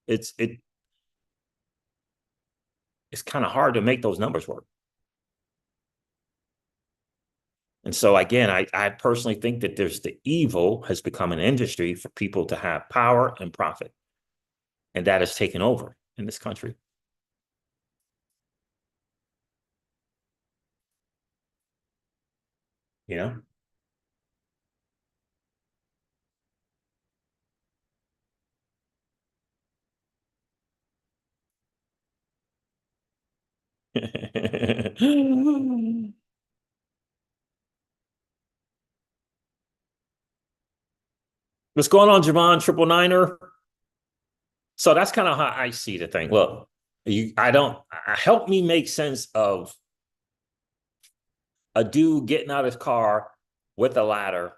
It's kind of hard to make those numbers work. And so again, I personally think that the evil has become an industry for people to have power and profit. And that has taken over in this country. What's going on, Javon, Triple Niner? So that's kind of how I see the thing. Look, help me make sense of a dude getting out of his car with a ladder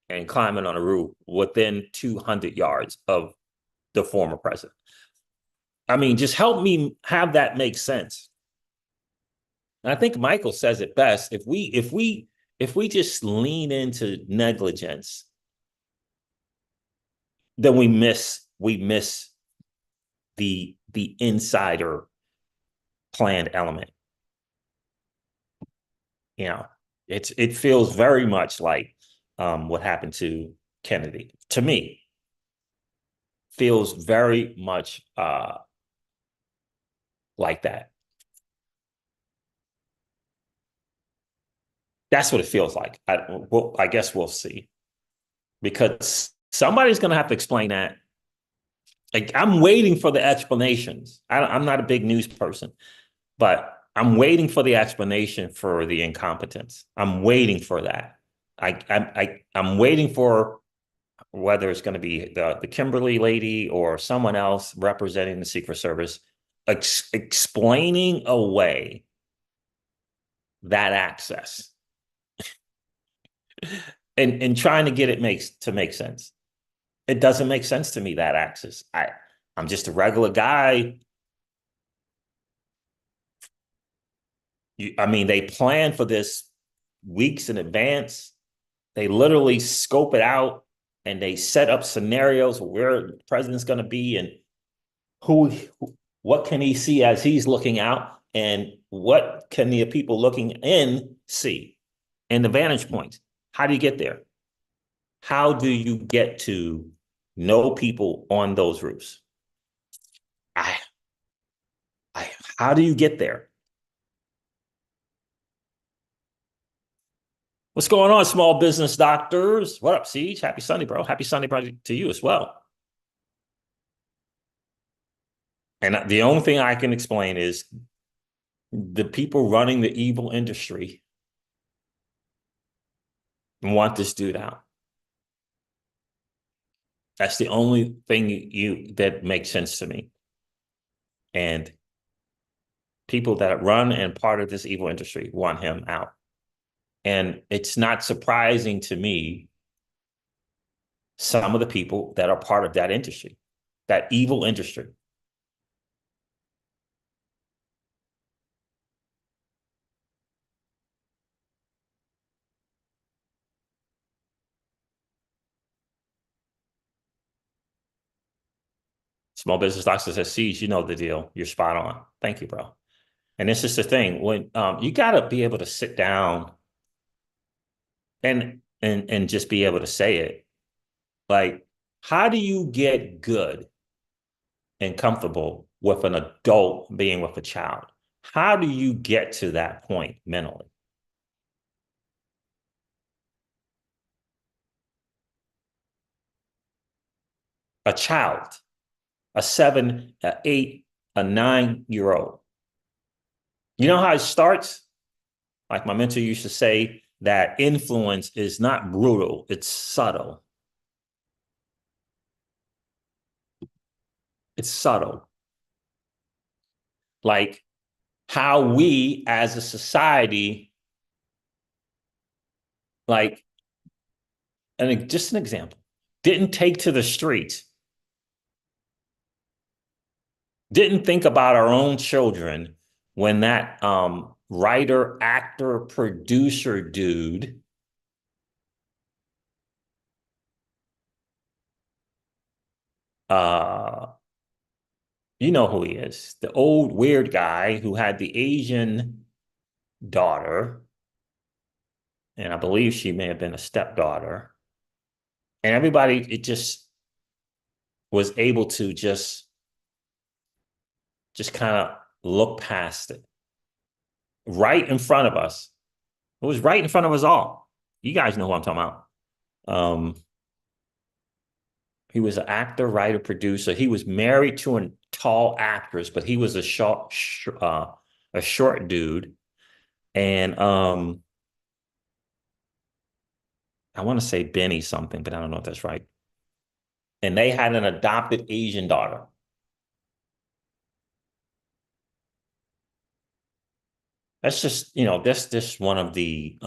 and climbing on a roof within 200 yards of the former president. I mean, just help me have that make sense. And I think Michael says it best. If we just lean into negligence, then we miss the insider planned element. It feels very much like what happened to Kennedy. To me, feels very much like that. That's what it feels like. I guess we'll see, because somebody's going to have to explain that. Like, I'm waiting for the explanations. I'm not a big news person, but I'm waiting for the explanation for the incompetence. I'm waiting for that. I'm waiting for whether it's going to be the Kimberly lady or someone else representing the Secret Service explaining away that access and trying to get it to make sense. It doesn't make sense to me, that access. I'm just a regular guy. I mean, they plan for this weeks in advance. They literally scope it out and they set up scenarios where the president's going to be and what can he see as he's looking out, and what can the people looking in see, and the vantage points. How do you get there? How do you get to know people on those roofs? I, how do you get there? What's going on, small business doctors? What up, Siege? Happy Sunday, bro. Happy Sunday, bro, to you as well. And the only thing I can explain is the people running the evil industry want this dude out. That's the only thing that makes sense to me. And people that run and part of this evil industry want him out. And it's not surprising to me, some of the people that are part of that industry, that evil industry. Small business doctor says, Siege, you know the deal. You're spot on. Thank you, bro. And it's just the thing, when you got to be able to sit down and just be able to say it. Like, how do you get good and comfortable with an adult being with a child? How do you get to that point mentally? A child, a 7, a 8, a 9-year-old. You know how it starts? Like my mentor used to say, that influence is not brutal, it's subtle. It's subtle. Like how we as a society, like, and just an example, didn't take to the streets, didn't think about our own children when that writer, actor, producer dude you know who he is, the old weird guy who had the Asian daughter, and I believe she may have been a stepdaughter, and everybody, it just was able to just kind of look past it right in front of us. It was right in front of us all. You guys know who I'm talking about. He was an actor, writer, producer. He was married to a tall actress, but he was a short dude. And I want to say Benny something, but I don't know if that's right. And they had an adopted Asian daughter. That's just, that's just one of the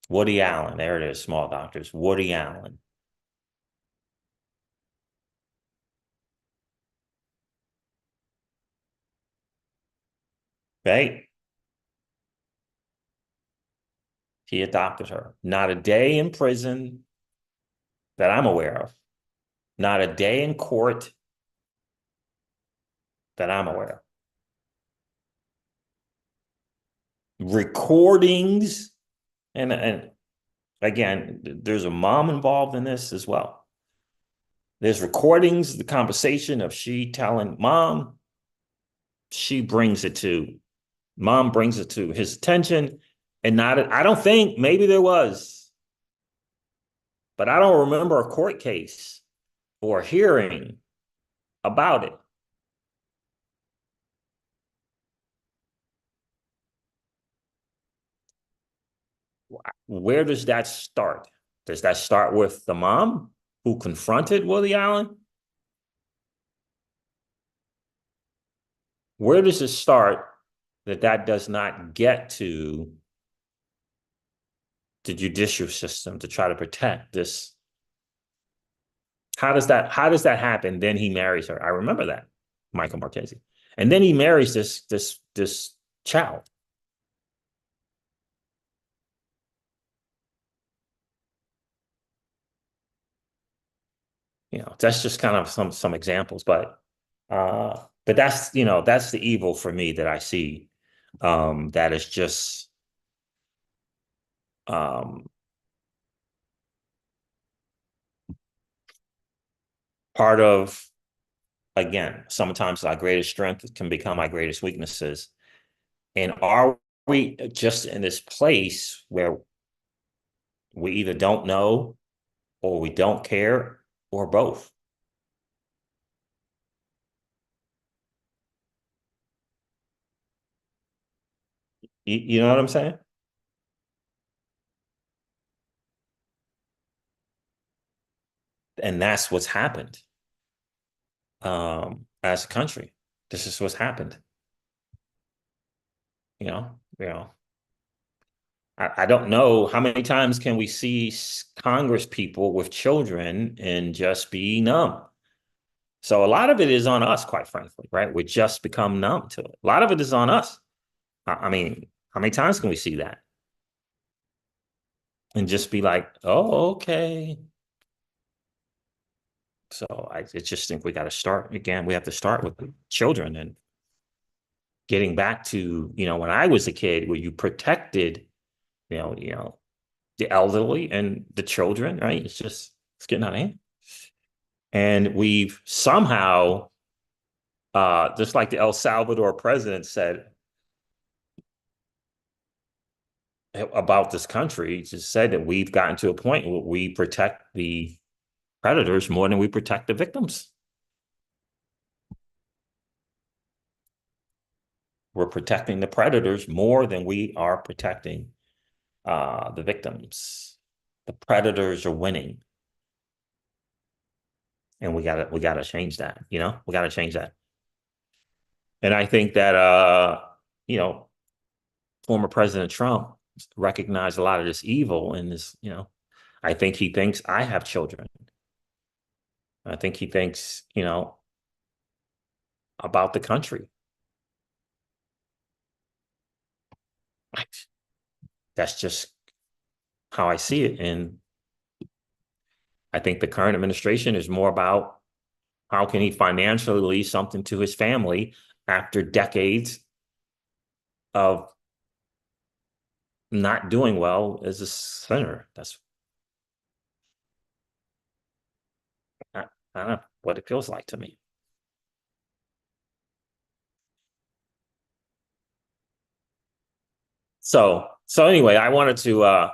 Woody Allen. There it is, small doctors. Woody Allen. Right? He adopted her. Not a day in prison that I'm aware of. Not a day in court that I'm aware of. Recordings, and again, there's a mom involved in this as well. There's recordings, the conversation of she telling mom, mom brings it to his attention, and I don't think, maybe there was, but I don't remember a court case or a hearing about it. where does that start? Does that start with the mom who confronted Willie Allen? Where does it start that does not get to the judicial system to try to protect this? How does that happen? Then he marries her. I remember that, Michael Marchese. And then he marries this child. You know, that's just kind of some examples, but that's, you know, that's the evil for me that I see. That is just part of, again, sometimes our greatest strength can become our greatest weaknesses. And are we just in this place where we either don't know or we don't care or both? You know what I'm saying? And that's what's happened as a country. This is what's happened. You know. I don't know how many times can we see Congress people with children and just be numb. So a lot of it is on us, quite frankly, right? We just become numb to it. A lot of it is on us. I mean, how many times can we see that? And just be like, oh, okay. So I just think we got to start again. We have to start with the children and getting back to, you know, when I was a kid, where you protected, you know, the elderly and the children, right? It's getting out of hand. And we've somehow, just like the El Salvador president said about this country, he just said that we've gotten to a point where we protect the predators more than we protect the victims. We're protecting the predators more than we are protecting the victims. The predators are winning. And we gotta change that, you know, we gotta change that. And I think that you know, former President Trump recognized a lot of this evil in this, you know. I think he thinks I have children. I think he thinks, you know, about the country. That's just how I see it. And I think the current administration is more about how can he financially leave something to his family after decades of not doing well as a senator. That's, I don't know what it feels like to me. So anyway, I wanted to I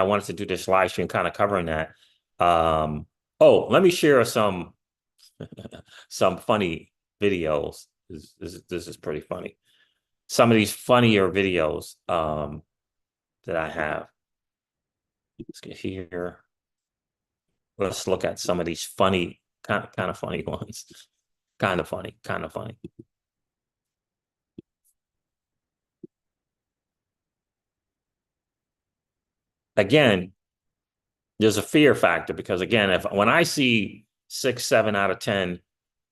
wanted to do this live stream kind of covering that. Oh, let me share some some funny videos. This is pretty funny. Some of these funnier videos that I have. Let's get here. Let's look at some of these funny, kind of funny ones. Kind of funny. Again, there's a fear factor because again, when I see 6, 7 out of 10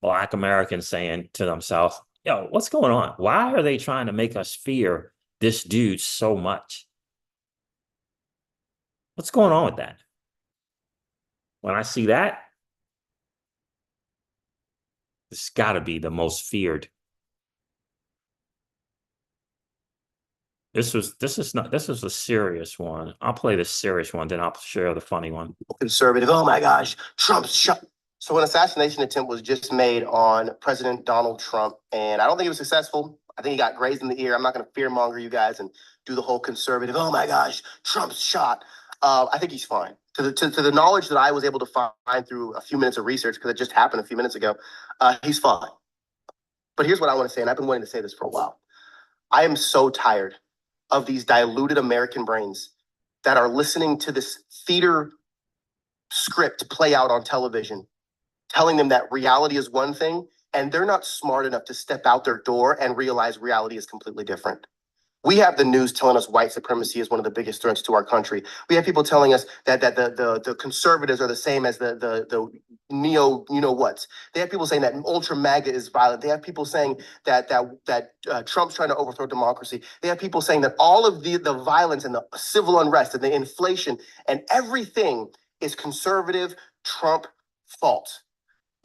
Black Americans saying to themselves, yo, what's going on? Why are they trying to make us fear this dude so much? What's going on with that? When I see that, it's got to be the most feared. This is a serious one. I'll play the serious one, then I'll share the funny one. Conservative. Oh my gosh, Trump's shot. So an assassination attempt was just made on President Donald Trump, and I don't think it was successful. I think he got grazed in the ear. I'm not going to fearmonger you guys and do the whole conservative. Oh my gosh, Trump's shot. I think he's fine. To the knowledge that I was able to find through a few minutes of research, because it just happened a few minutes ago, he's fine. But here's what I want to say, and I've been wanting to say this for a while. I am so tired of these diluted American brains that are listening to this theater script play out on television, telling them that reality is one thing, and they're not smart enough to step out their door and realize reality is completely different. We have the news telling us white supremacy is one of the biggest threats to our country. We have people telling us that the conservatives are the same as the neo you know what's. They have people saying that ultra MAGA is violent. They have people saying that Trump's trying to overthrow democracy. They have people saying that all of the violence and the civil unrest and the inflation and everything is conservative Trump fault.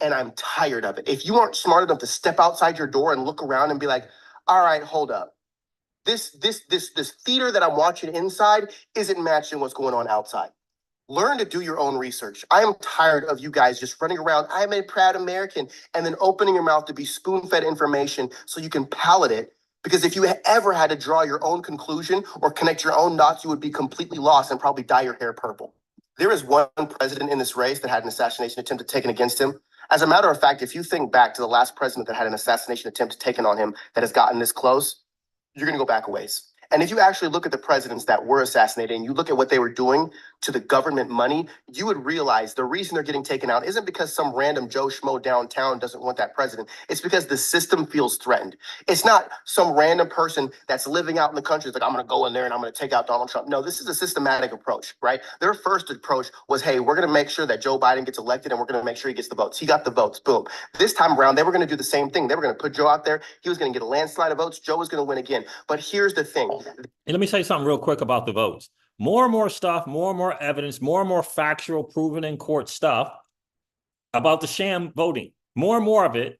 And I'm tired of it. If you aren't smart enough to step outside your door and look around and be like, all right, hold up. This theater that I'm watching inside isn't matching what's going on outside. Learn to do your own research. I am tired of you guys just running around, I'm a proud American, and then opening your mouth to be spoon-fed information so you can palate it. Because if you ever had to draw your own conclusion or connect your own dots, you would be completely lost and probably dye your hair purple. There is one president in this race that had an assassination attempt taken against him. As a matter of fact, if you think back to the last president that had an assassination attempt taken on him that has gotten this close, you're going to go back a ways. And if you actually look at the presidents that were assassinated and you look at what they were doing to the government money, you would realize the reason they're getting taken out isn't because some random Joe Schmo downtown doesn't want that president. It's because the system feels threatened. It's not some random person that's living out in the country that's like, I'm going to go in there and I'm going to take out Donald Trump. No, this is a systematic approach, right? Their first approach was, hey, we're going to make sure that Joe Biden gets elected and we're going to make sure he gets the votes. He got the votes. Boom. This time around, they were going to do the same thing. They were going to put Joe out there. He was going to get a landslide of votes. Joe was going to win again. But here's the thing. And let me say something real quick about the votes. More and more stuff, more and more evidence, more and more factual, proven in court stuff about the sham voting. More and more of it.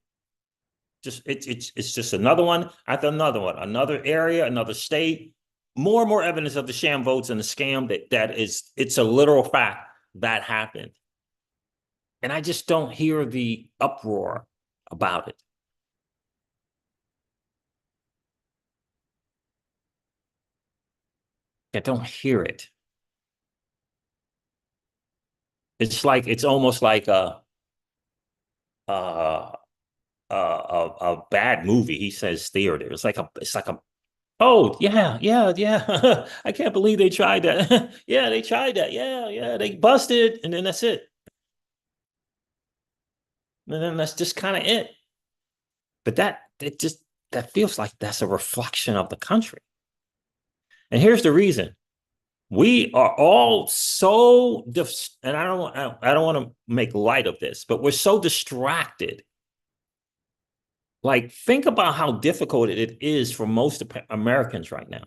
Just it's just another one after another one, another area, another state. More and more evidence of the sham votes and the scam it's a literal fact that happened. And I just don't hear the uproar about it. I don't hear it. It's almost like a bad movie. He says theater. It's like a oh yeah. I can't believe they tried that. Yeah, they tried that. Yeah, they busted, and then that's it. And then that's just kind of it. But that feels like that's a reflection of the country. And here's the reason. We are all so and I don't want to make light of this, but we're so distracted. Like, think about how difficult it is for most Americans right now.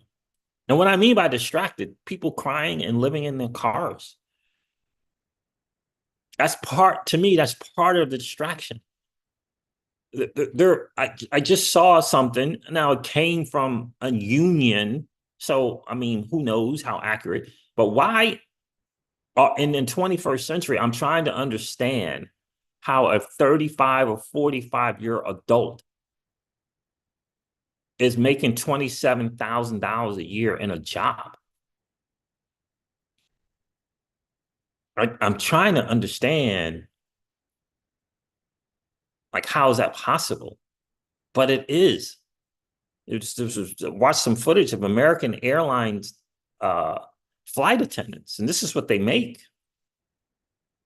And what I mean by distracted, people crying and living in their cars. That's part of the distraction. I just saw something. Now it came from a union. So, I mean, who knows how accurate, but why in the 21st century, I'm trying to understand how a 35 or 45-year adult is making $27,000 a year in a job. I'm trying to understand, like, how is that possible? But it is. Watch some footage of American Airlines flight attendants, and this is what they make.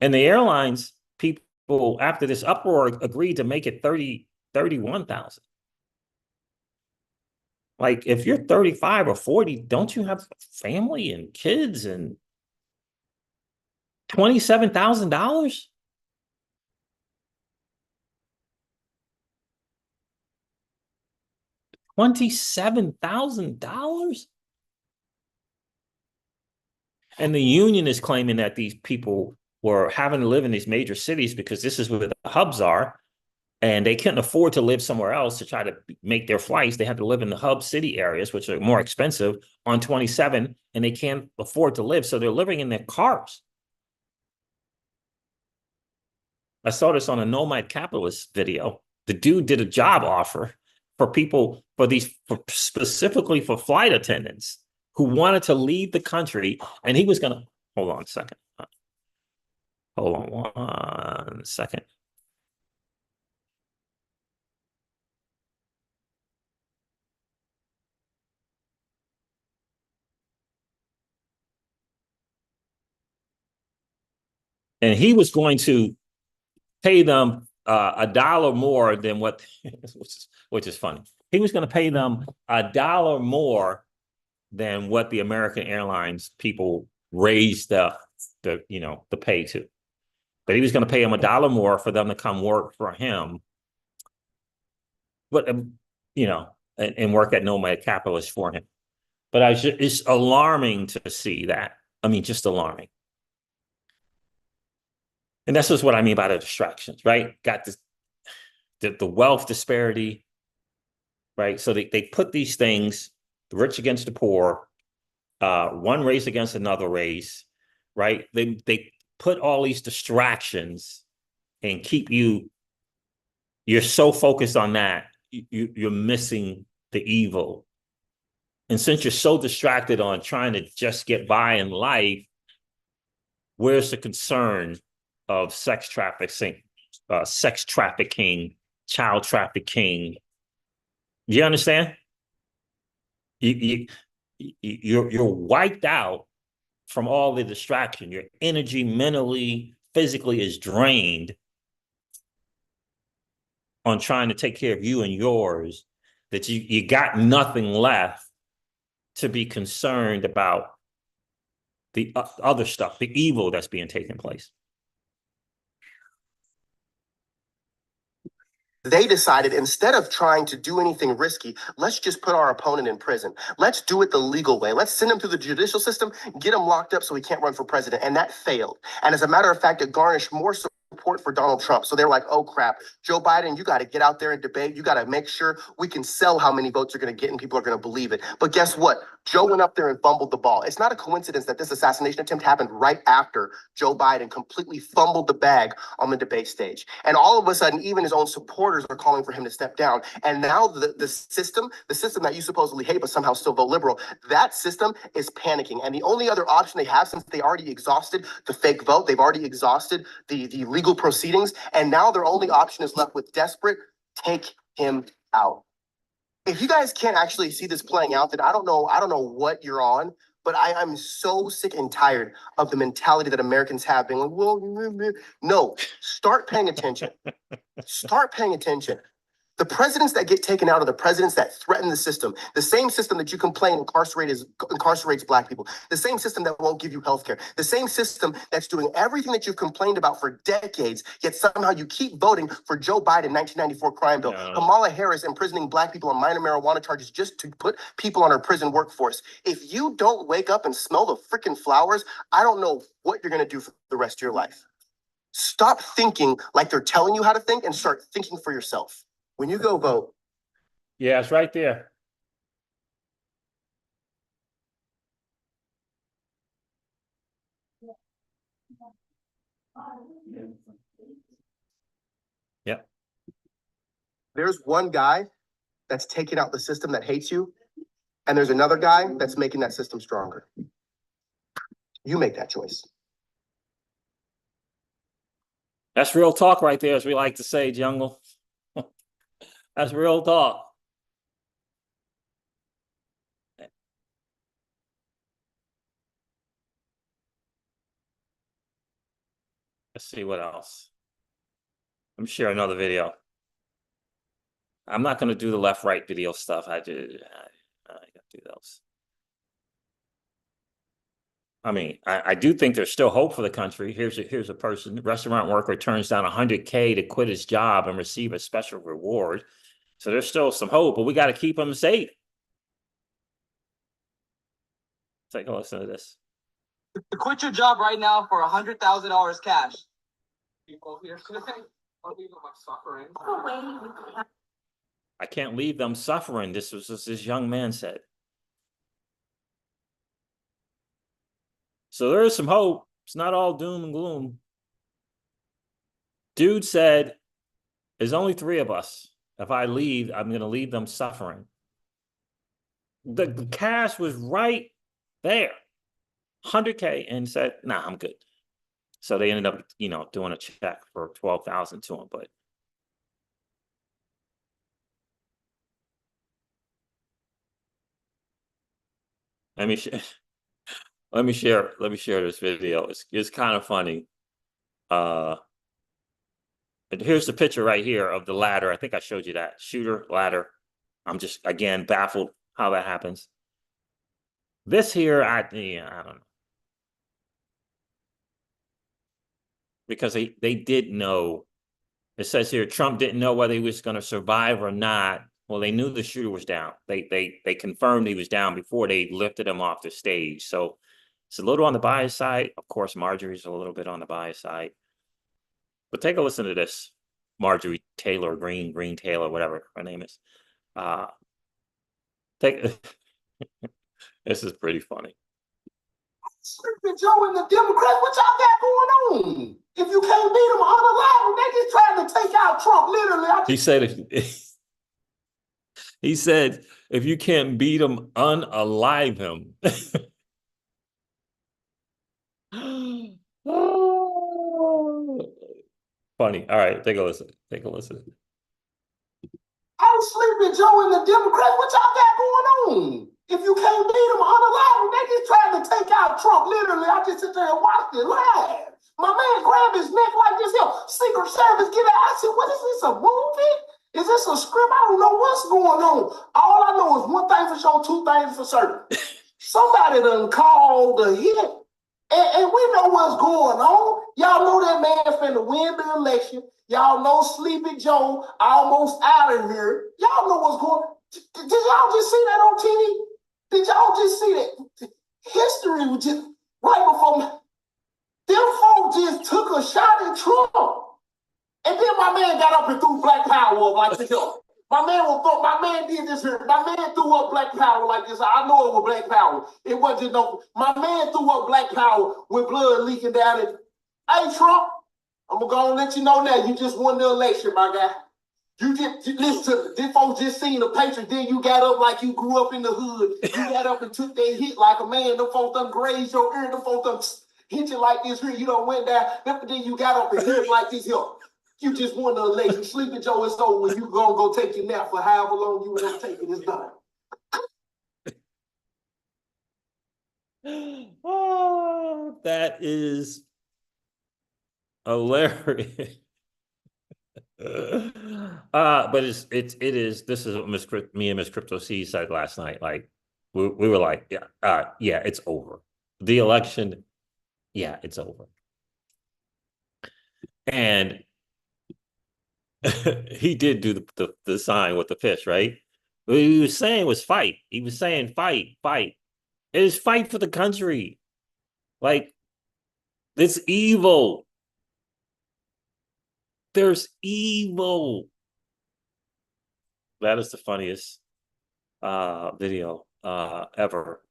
And the airlines people, after this uproar, agreed to make it 31,000. Like, if you're 35 or 40, don't you have family and kids and $27,000? $27,000? And the union is claiming that these people were having to live in these major cities because this is where the hubs are, and they couldn't afford to live somewhere else to try to make their flights. They had to live in the hub city areas, which are more expensive, on 27, and they can't afford to live, so they're living in their cars. I saw this on a Nomad Capitalist video. The dude did a job offer for people, specifically for flight attendants who wanted to leave the country, and he was going to, hold on a second. Hold on 1 second. And he was going to pay them $1 more than what, which is funny. He was going to pay them $1 more than what the American Airlines people raised the pay to. But he was going to pay them $1 more for them to come work for him, but and work at Nomad Capitalist for him. But it's alarming to see that. I mean, just alarming. And that's just what I mean by the distractions, right? Got this, the wealth disparity, right? So they put these things, the rich against the poor, one race against another race, right? They put all these distractions and keep you're so focused on that, you're missing the evil. And since you're so distracted on trying to just get by in life, where's the concern of sex trafficking, child trafficking? You understand? You're wiped out from all the distraction. Your energy, mentally, physically, is drained on trying to take care of you and yours, that you got nothing left to be concerned about the other stuff, the evil that's being taken place. They decided, instead of trying to do anything risky, let's just put our opponent in prison. Let's do it the legal way. Let's send him through the judicial system, get him locked up so he can't run for president. And that failed. And as a matter of fact, it garnished more support for Donald Trump. So they're like, oh crap, Joe Biden, you got to get out there and debate. You got to make sure we can sell how many votes you're going to get and people are going to believe it. But guess what? Joe went up there and fumbled the ball. It's not a coincidence that this assassination attempt happened right after Joe Biden completely fumbled the bag on the debate stage. And all of a sudden, even his own supporters are calling for him to step down. And now the system that you supposedly hate but somehow still vote liberal, that system is panicking. And the only other option they have, since they already exhausted the fake vote, they've already exhausted the legal proceedings, and now their only option is left with desperate, take him out. If you guys can't actually see this playing out, then I don't know what you're on, but I'm so sick and tired of the mentality that Americans have, being like, well, no, start paying attention. Start paying attention. The presidents that get taken out are the presidents that threaten the system same system that you complain incarcerates Black people, the same system that won't give you health care, the same system that's doing everything that you've complained about for decades, yet somehow you keep voting for Joe Biden 1994 crime bill, Kamala Harris imprisoning Black people on minor marijuana charges just to put people on our prison workforce. If you don't wake up and smell the freaking flowers, I don't know what you're going to do for the rest of your life. Stop thinking like they're telling you how to think and start thinking for yourself. When you go vote. Yeah, it's right there. Yep. There's one guy that's taking out the system that hates you, and there's another guy that's making that system stronger. You make that choice. That's real talk right there, as we like to say, Jungle. That's real talk. Let's see what else. Let me share another video. I'm not going to do the left-right video stuff. I got to do those. I mean, I do think there's still hope for the country. Here's a person, restaurant worker, turns down $100K to quit his job and receive a special reward. So there's still some hope, but we got to keep them safe. Take a listen to this. To quit your job right now for $100,000 cash. People here today, I'll leave them suffering. I can't leave them suffering. This was what this young man said. So there is some hope. It's not all doom and gloom. Dude said, there's only 3 of us. If I leave, I'm going to leave them suffering. The cash was right there. 100K, and said, nah, I'm good. So they ended up, doing a check for $12,000 to him. But let me share this video. It's kind of funny. And here's the picture right here of the ladder. I think I showed you that shooter ladder. I'm just again baffled how that happens. This here, I don't know. Because they did know. It says here Trump didn't know whether he was going to survive or not. Well, they knew the shooter was down. They confirmed he was down before they lifted him off the stage. So it's a little on the bias side. Of course, Marjorie's a little bit on the bias side. But take a listen to this. Marjorie Taylor, Green Taylor, whatever her name is. Take this is pretty funny. Sleepy Joe and the Democrats, what y'all got going on? If you can't beat them unalive, they just trying to take out Trump. Literally, He said he said if you can't beat him, unalive him. Funny. All right, take a listen. Take a listen. I'm Sleepy Joe and the Democrats, what y'all got going on? If you can't beat them unalive, they just trying to take out Trump. Literally, I just sit there and watched it live. My man grabbed his neck like this. Yo, Secret Service, get out. I said, what is this, a movie? Is this a script? I don't know what's going on. All I know is one thing for sure, two things for certain. Somebody done called the hit. And we know what's going on. Y'all know that man finna win the election. Y'all know Sleepy Joe almost out of here. Y'all know what's going on. Did y'all just see that on TV? Did y'all just see that? History was just right before me. Them folks just took a shot at Trump. And then my man got up and threw Black Power up like this. My man did this here. My man threw up Black Power like this. I know it was Black Power. It wasn't no. My man threw up Black Power with blood leaking down it. Hey, Trump, I'm gonna let you know now. You just won the election, my guy. You listen to this folks just seen the Patriots. Then you got up like you grew up in the hood. You got up and took that hit like a man. Them folks done grazed your ear. Them folks done hit you like this here. You done went down. Then you got up and hit like this here. You just won the election. Sleepy Joe, it's over. When you gonna go take your nap for however long you want to take it, it's done. Oh, that is hilarious. But it is. This is what me and Miss Crypto C said last night. Like we were like, yeah, it's over. The election, yeah, it's over. And he did do the sign with the fish, right? What he was saying was fight. He was saying fight. It is fight for the country. Like, it's evil. There's evil. That is the funniest video ever.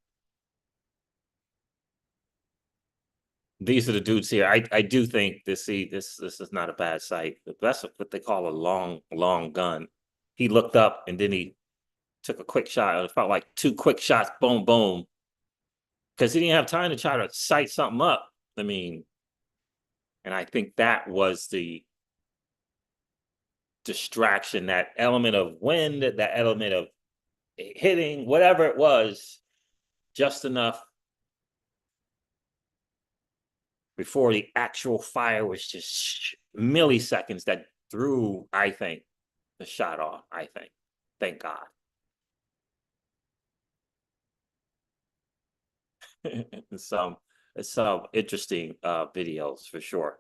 These are the dudes here. I do think this is not a bad sight. That's what they call a long gun. He looked up and then he took a quick shot. It felt like two quick shots, boom, boom. Because he didn't have time to try to sight something up. I mean, and I think that was the distraction, that element of wind, that element of hitting, whatever it was, just enough before the actual fire was just milliseconds that threw, I think, the shot off, I think. Thank God. some interesting videos for sure.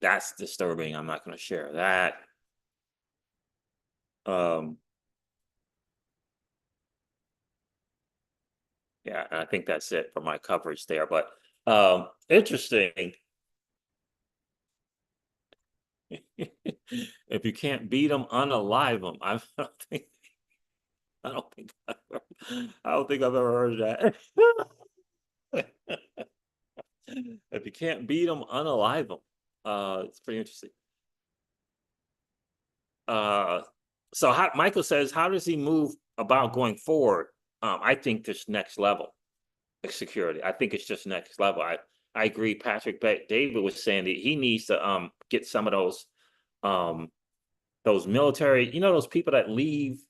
That's disturbing. I'm not going to share that. Yeah, and I think that's it for my coverage there. But interesting. If you can't beat them, unalive them. I don't think I've ever heard that. If you can't beat them, unalive them. It's pretty interesting. So Michael says, how does he move about going forward? I think this next level of security. I think it's just next level. I agree. Patrick David was saying that he needs to get some of those military, those people that leave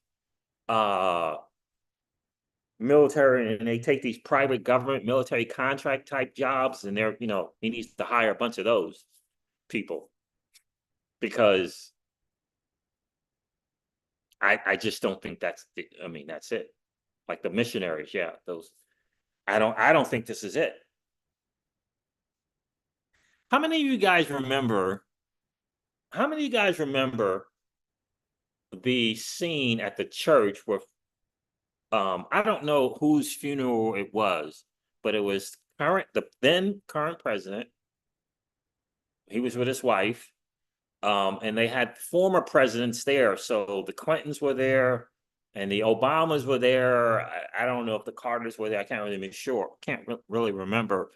military and they take these private government military contract type jobs and they're, he needs to hire a bunch of those people because I just don't think that's that's it. Like the missionaries, yeah, those I don't think this is it. How many of you guys remember the scene at the church where I don't know whose funeral it was, but it was the then current president. He was with his wife. And they had former presidents there. So the Clintons were there and the Obamas were there. I don't know if the Carters were there. I can't really be sure. Can't really remember.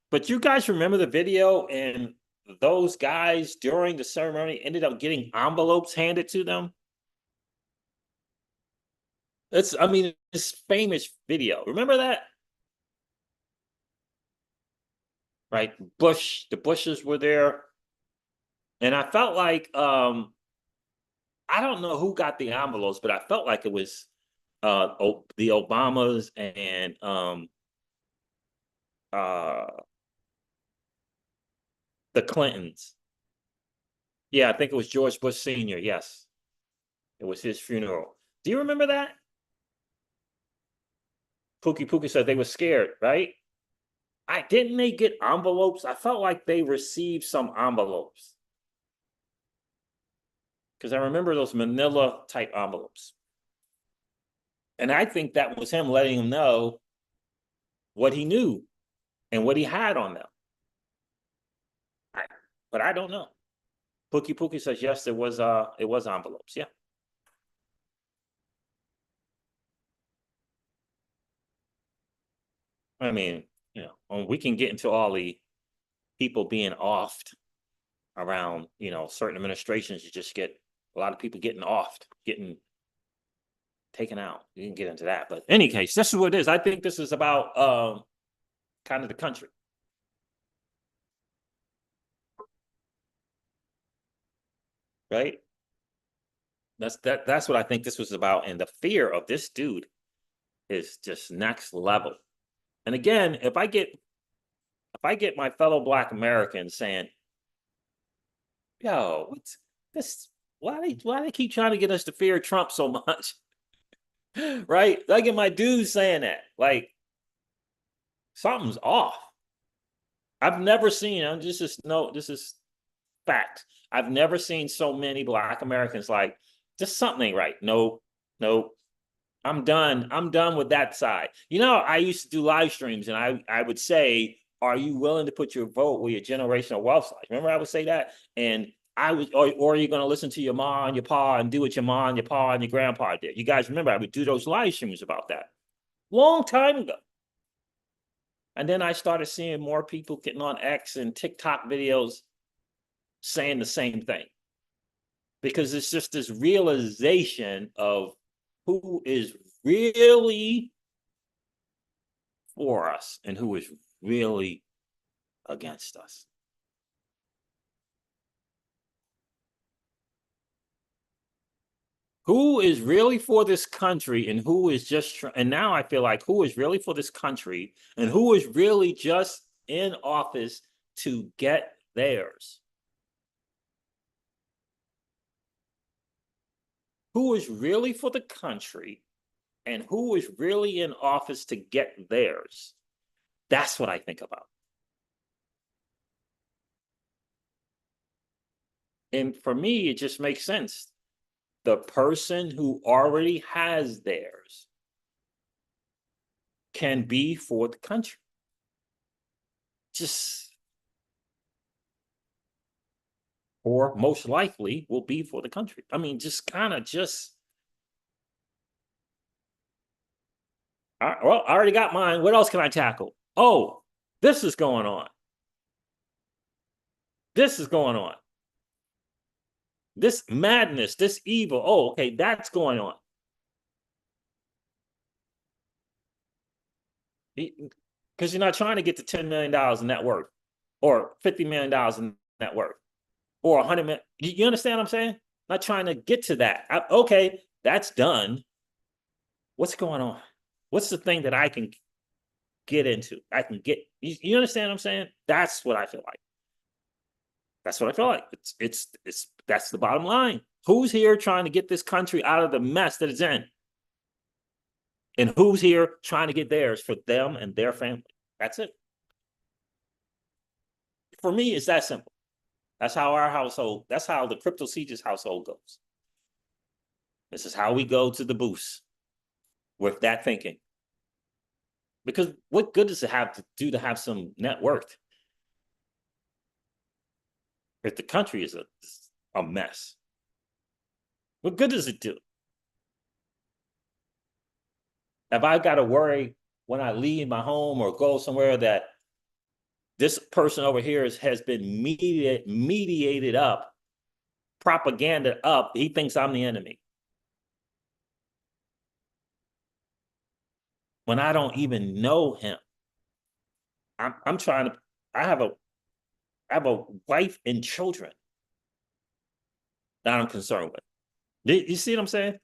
But you guys remember the video and those guys during the ceremony ended up getting envelopes handed to them? It's famous video. Remember that? Right? The Bushes were there. And I felt like I don't know who got the envelopes, but I felt like it was the Obamas and the Clintons. Yeah, I think it was George Bush Sr. Yes. It was his funeral. Do you remember that? Pookie said they were scared, right? Didn't they get envelopes? I felt like they received some envelopes. Because I remember those manila type envelopes. And I think that was him letting them know what he knew and what he had on them. But I don't know. Pookie says yes, it was envelopes, yeah. I mean, we can get into all the people being offed around, certain administrations. You just get a lot of people getting offed, getting taken out. You can get into that. But in any case, this is what it is. I think this is about kind of the country. Right? That's what I think this was about. And the fear of this dude is just next level. And again, if I get my fellow Black Americans saying, yo, what's this? Why they keep trying to get us to fear Trump so much? Right? I get my dudes saying that. Like, something's off. I've never seen, this is fact. I've never seen so many Black Americans like, just something ain't right. No, I'm done. I'm done with that side. I used to do live streams and I would say, are you willing to put your vote where your generational wealth lies? Remember I would say that? And I was, or are you going to listen to your mom and your pa and do what your mom, your pa, and your grandpa did? You guys remember I would do those live streams about that. Long time ago. And then I started seeing more people getting on X and TikTok videos saying the same thing. Because it's just this realization of who is really for us and who is really against us. Who is really for this country and who is just, and now I feel like who is really for this country and who is really just in office to get theirs. Who is really for the country and who is really in office to get theirs. That's what I think about. And for me, it just makes sense. The person who already has theirs can be for the country. Or most likely will be for the country. Just kind of I already got mine. What else can I tackle? Oh, this is going on. This is going on. This madness, this evil. Oh, okay, that's going on. Because you're not trying to get to $10 million in net worth or $50 million in net worth or 100 million. You understand what I'm saying? Not trying to get to that. Okay, that's done. What's going on? What's the thing that I can get into? I can get, you understand what I'm saying? That's what I feel like. That's what I feel like. That's the bottom line. Who's here trying to get this country out of the mess that it's in? And who's here trying to get theirs for them and their family? That's it. For me, it's that simple. That's how our household, that's how the Crypto Sieges household goes. This is how we go to the booths with that thinking. Because what good does it have to do to have some net worth if the country is a mess? What good does it do? Have I got to worry when I leave my home or go somewhere that this person over here has been mediated up, propaganda up, he thinks I'm the enemy? When I don't even know him. I'm trying to, I have a wife and children that I'm concerned with. You see what I'm saying?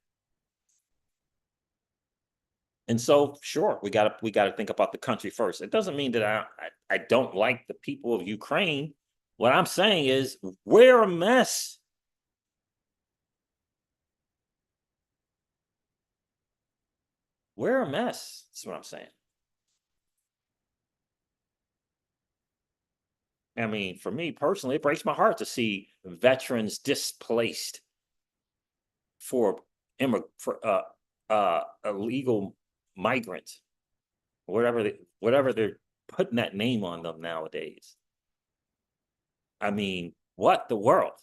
And so, sure, we gotta think about the country first. It doesn't mean that I don't like the people of Ukraine. What I'm saying is we're a mess. We're a mess. That's what I'm saying. I mean, for me personally, it breaks my heart to see veterans displaced for illegal migrants, whatever they're putting that name on them nowadays. I mean, what the world?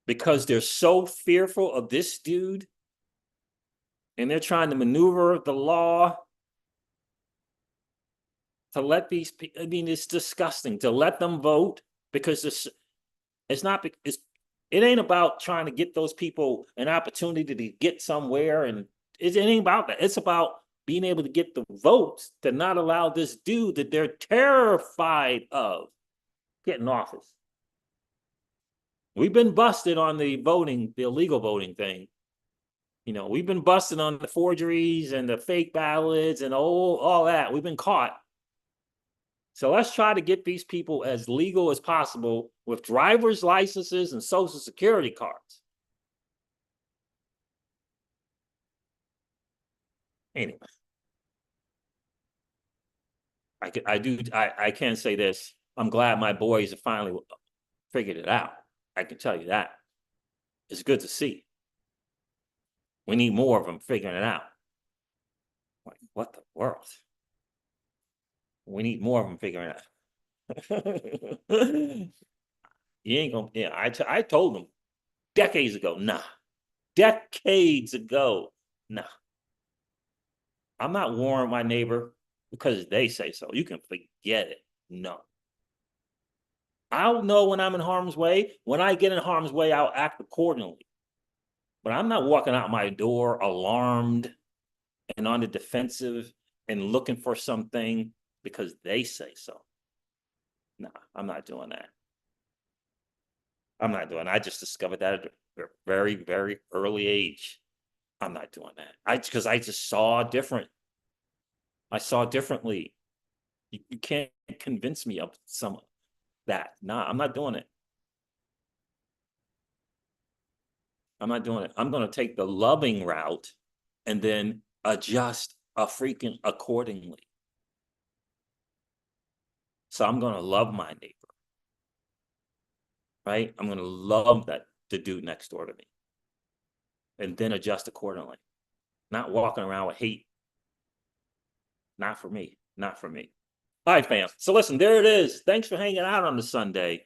Because they're so fearful of this dude, and they're trying to maneuver the law to let these people, I mean, it's disgusting to let them vote, because it ain't about trying to get those people an opportunity to get somewhere, and it ain't about that. It's about being able to get the votes to not allow this dude that they're terrified of get in office. We've been busted on the illegal voting thing. You know, we've been busted on the forgeries and the fake ballots and all that. We've been caught. So let's try to get these people as legal as possible with driver's licenses and social security cards. Anyway, I can say this. I'm glad my boys have finally figured it out. I can tell you that. It's good to see. We need more of them figuring it out. Like, what the world? We need more of them figuring it out. You ain't gonna, yeah, I told them decades ago, nah. Decades ago, nah. I'm not warning my neighbor because they say so. You can forget it. No. I'll know when I'm in harm's way. When I get in harm's way, I'll act accordingly. But I'm not walking out my door alarmed and on the defensive and looking for something because they say so. No, I'm not doing that. I'm not doing that. I just discovered that at a very, very early age. I'm not doing that. Because I just saw different. I saw differently. You can't convince me of some of that. Nah, I'm not doing it. I'm not doing it. I'm going to take the loving route and then adjust accordingly. So I'm going to love my neighbor. Right? I'm going to love the dude next door to me. And then adjust accordingly. Not walking around with hate. Not for me. Not for me. All right, fam. So listen, there it is. Thanks for hanging out on the Sunday.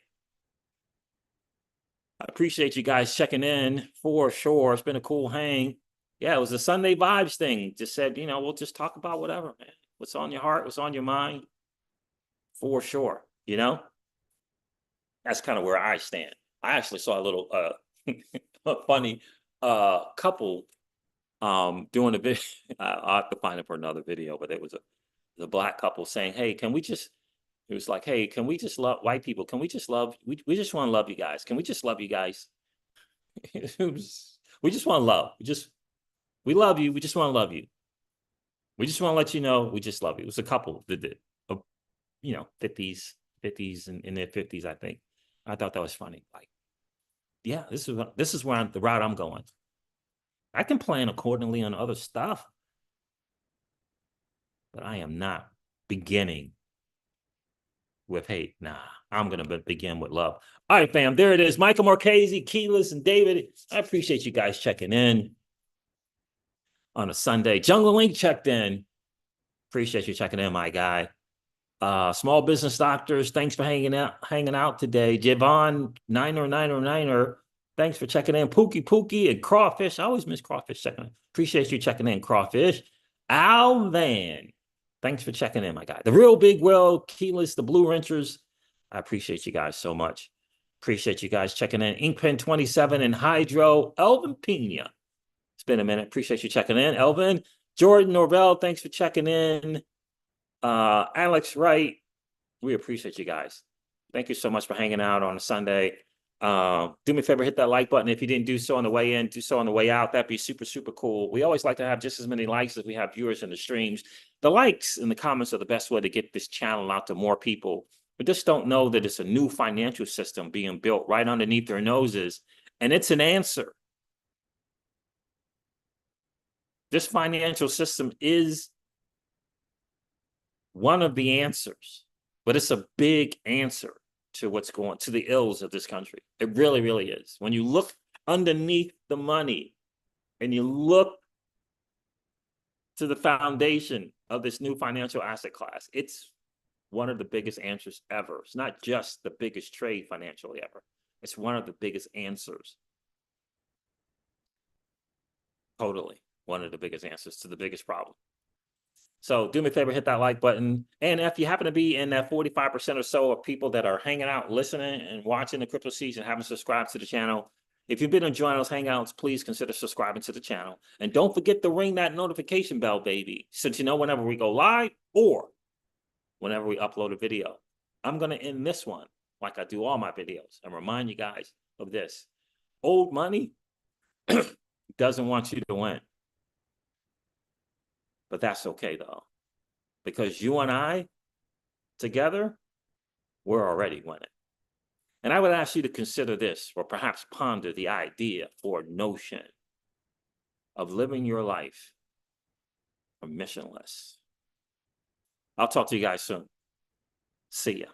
I appreciate you guys checking in for sure. It's been a cool hang. Yeah, it was a Sunday vibes thing. Just said, you know, we'll just talk about whatever, man. What's on your heart, what's on your mind. For sure, you know? That's kind of where I stand. I actually saw a little funny couple doing a video. I'll have to find it for another video, but it was a black couple saying, hey, can we just, it was like, hey, can we just love white people? Can we just love, we just want to love you guys. Can we just love you guys? We just want to love. We love you. We just want to love you. We just want to let you know we just love you. It was a couple that did, 50s and in their 50s, I think. I thought that was funny. Like, yeah, this is where the route I'm going. I can plan accordingly on other stuff, but I am not beginning with hate. Nah, I'm going to begin with love. All right, fam, there it is. Michael Marchese, Keyless, and David. I appreciate you guys checking in on a Sunday. Jungle Link checked in. Appreciate you checking in, my guy. Small business doctors, thanks for hanging out today. Javon Niner, thanks for checking in. Pookie and Crawfish. I always miss Crawfish checking in. Appreciate you checking in, Crawfish. Al Van, thanks for checking in, my guy. The Real Big Will, Keyless, the Blue Wrenchers. I appreciate you guys so much. Appreciate you guys checking in. Inkpen 27 and Hydro. Elvin Pena. It's been a minute. Appreciate you checking in. Elvin. Jordan Norvell, thanks for checking in. Alex Wright, we appreciate you guys. Thank you so much for hanging out on a Sunday. Do me a favor, hit that like button. If you didn't do so on the way in, do so on the way out. That'd be super, super cool. We always like to have just as many likes as we have viewers in the streams. The likes and the comments are the best way to get this channel out to more people. We just don't know that it's a new financial system being built right underneath their noses, and it's an answer. This financial system is one of the answers, but it's a big answer to what's going to the ills of this country. It really, really is. When you look underneath the money and you look to the foundation of this new financial asset class, it's one of the biggest answers ever. It's not just the biggest trade financially ever. It's one of the biggest answers. Totally one of the biggest answers to the biggest problem. So do me a favor, hit that like button. And if you happen to be in that 45% or so of people that are hanging out, listening and watching the Crypto Season, haven't subscribed to the channel, if you've been enjoying those Hangouts, please consider subscribing to the channel. And don't forget to ring that notification bell, baby, since you know whenever we go live or whenever we upload a video. I'm going to end this one like I do all my videos and remind you guys of this. Old money doesn't want you to win. But that's okay, though, because you and I together, we're already winning. And I would ask you to consider this, or perhaps ponder the idea or notion of living your life permissionless. I'll talk to you guys soon. See ya.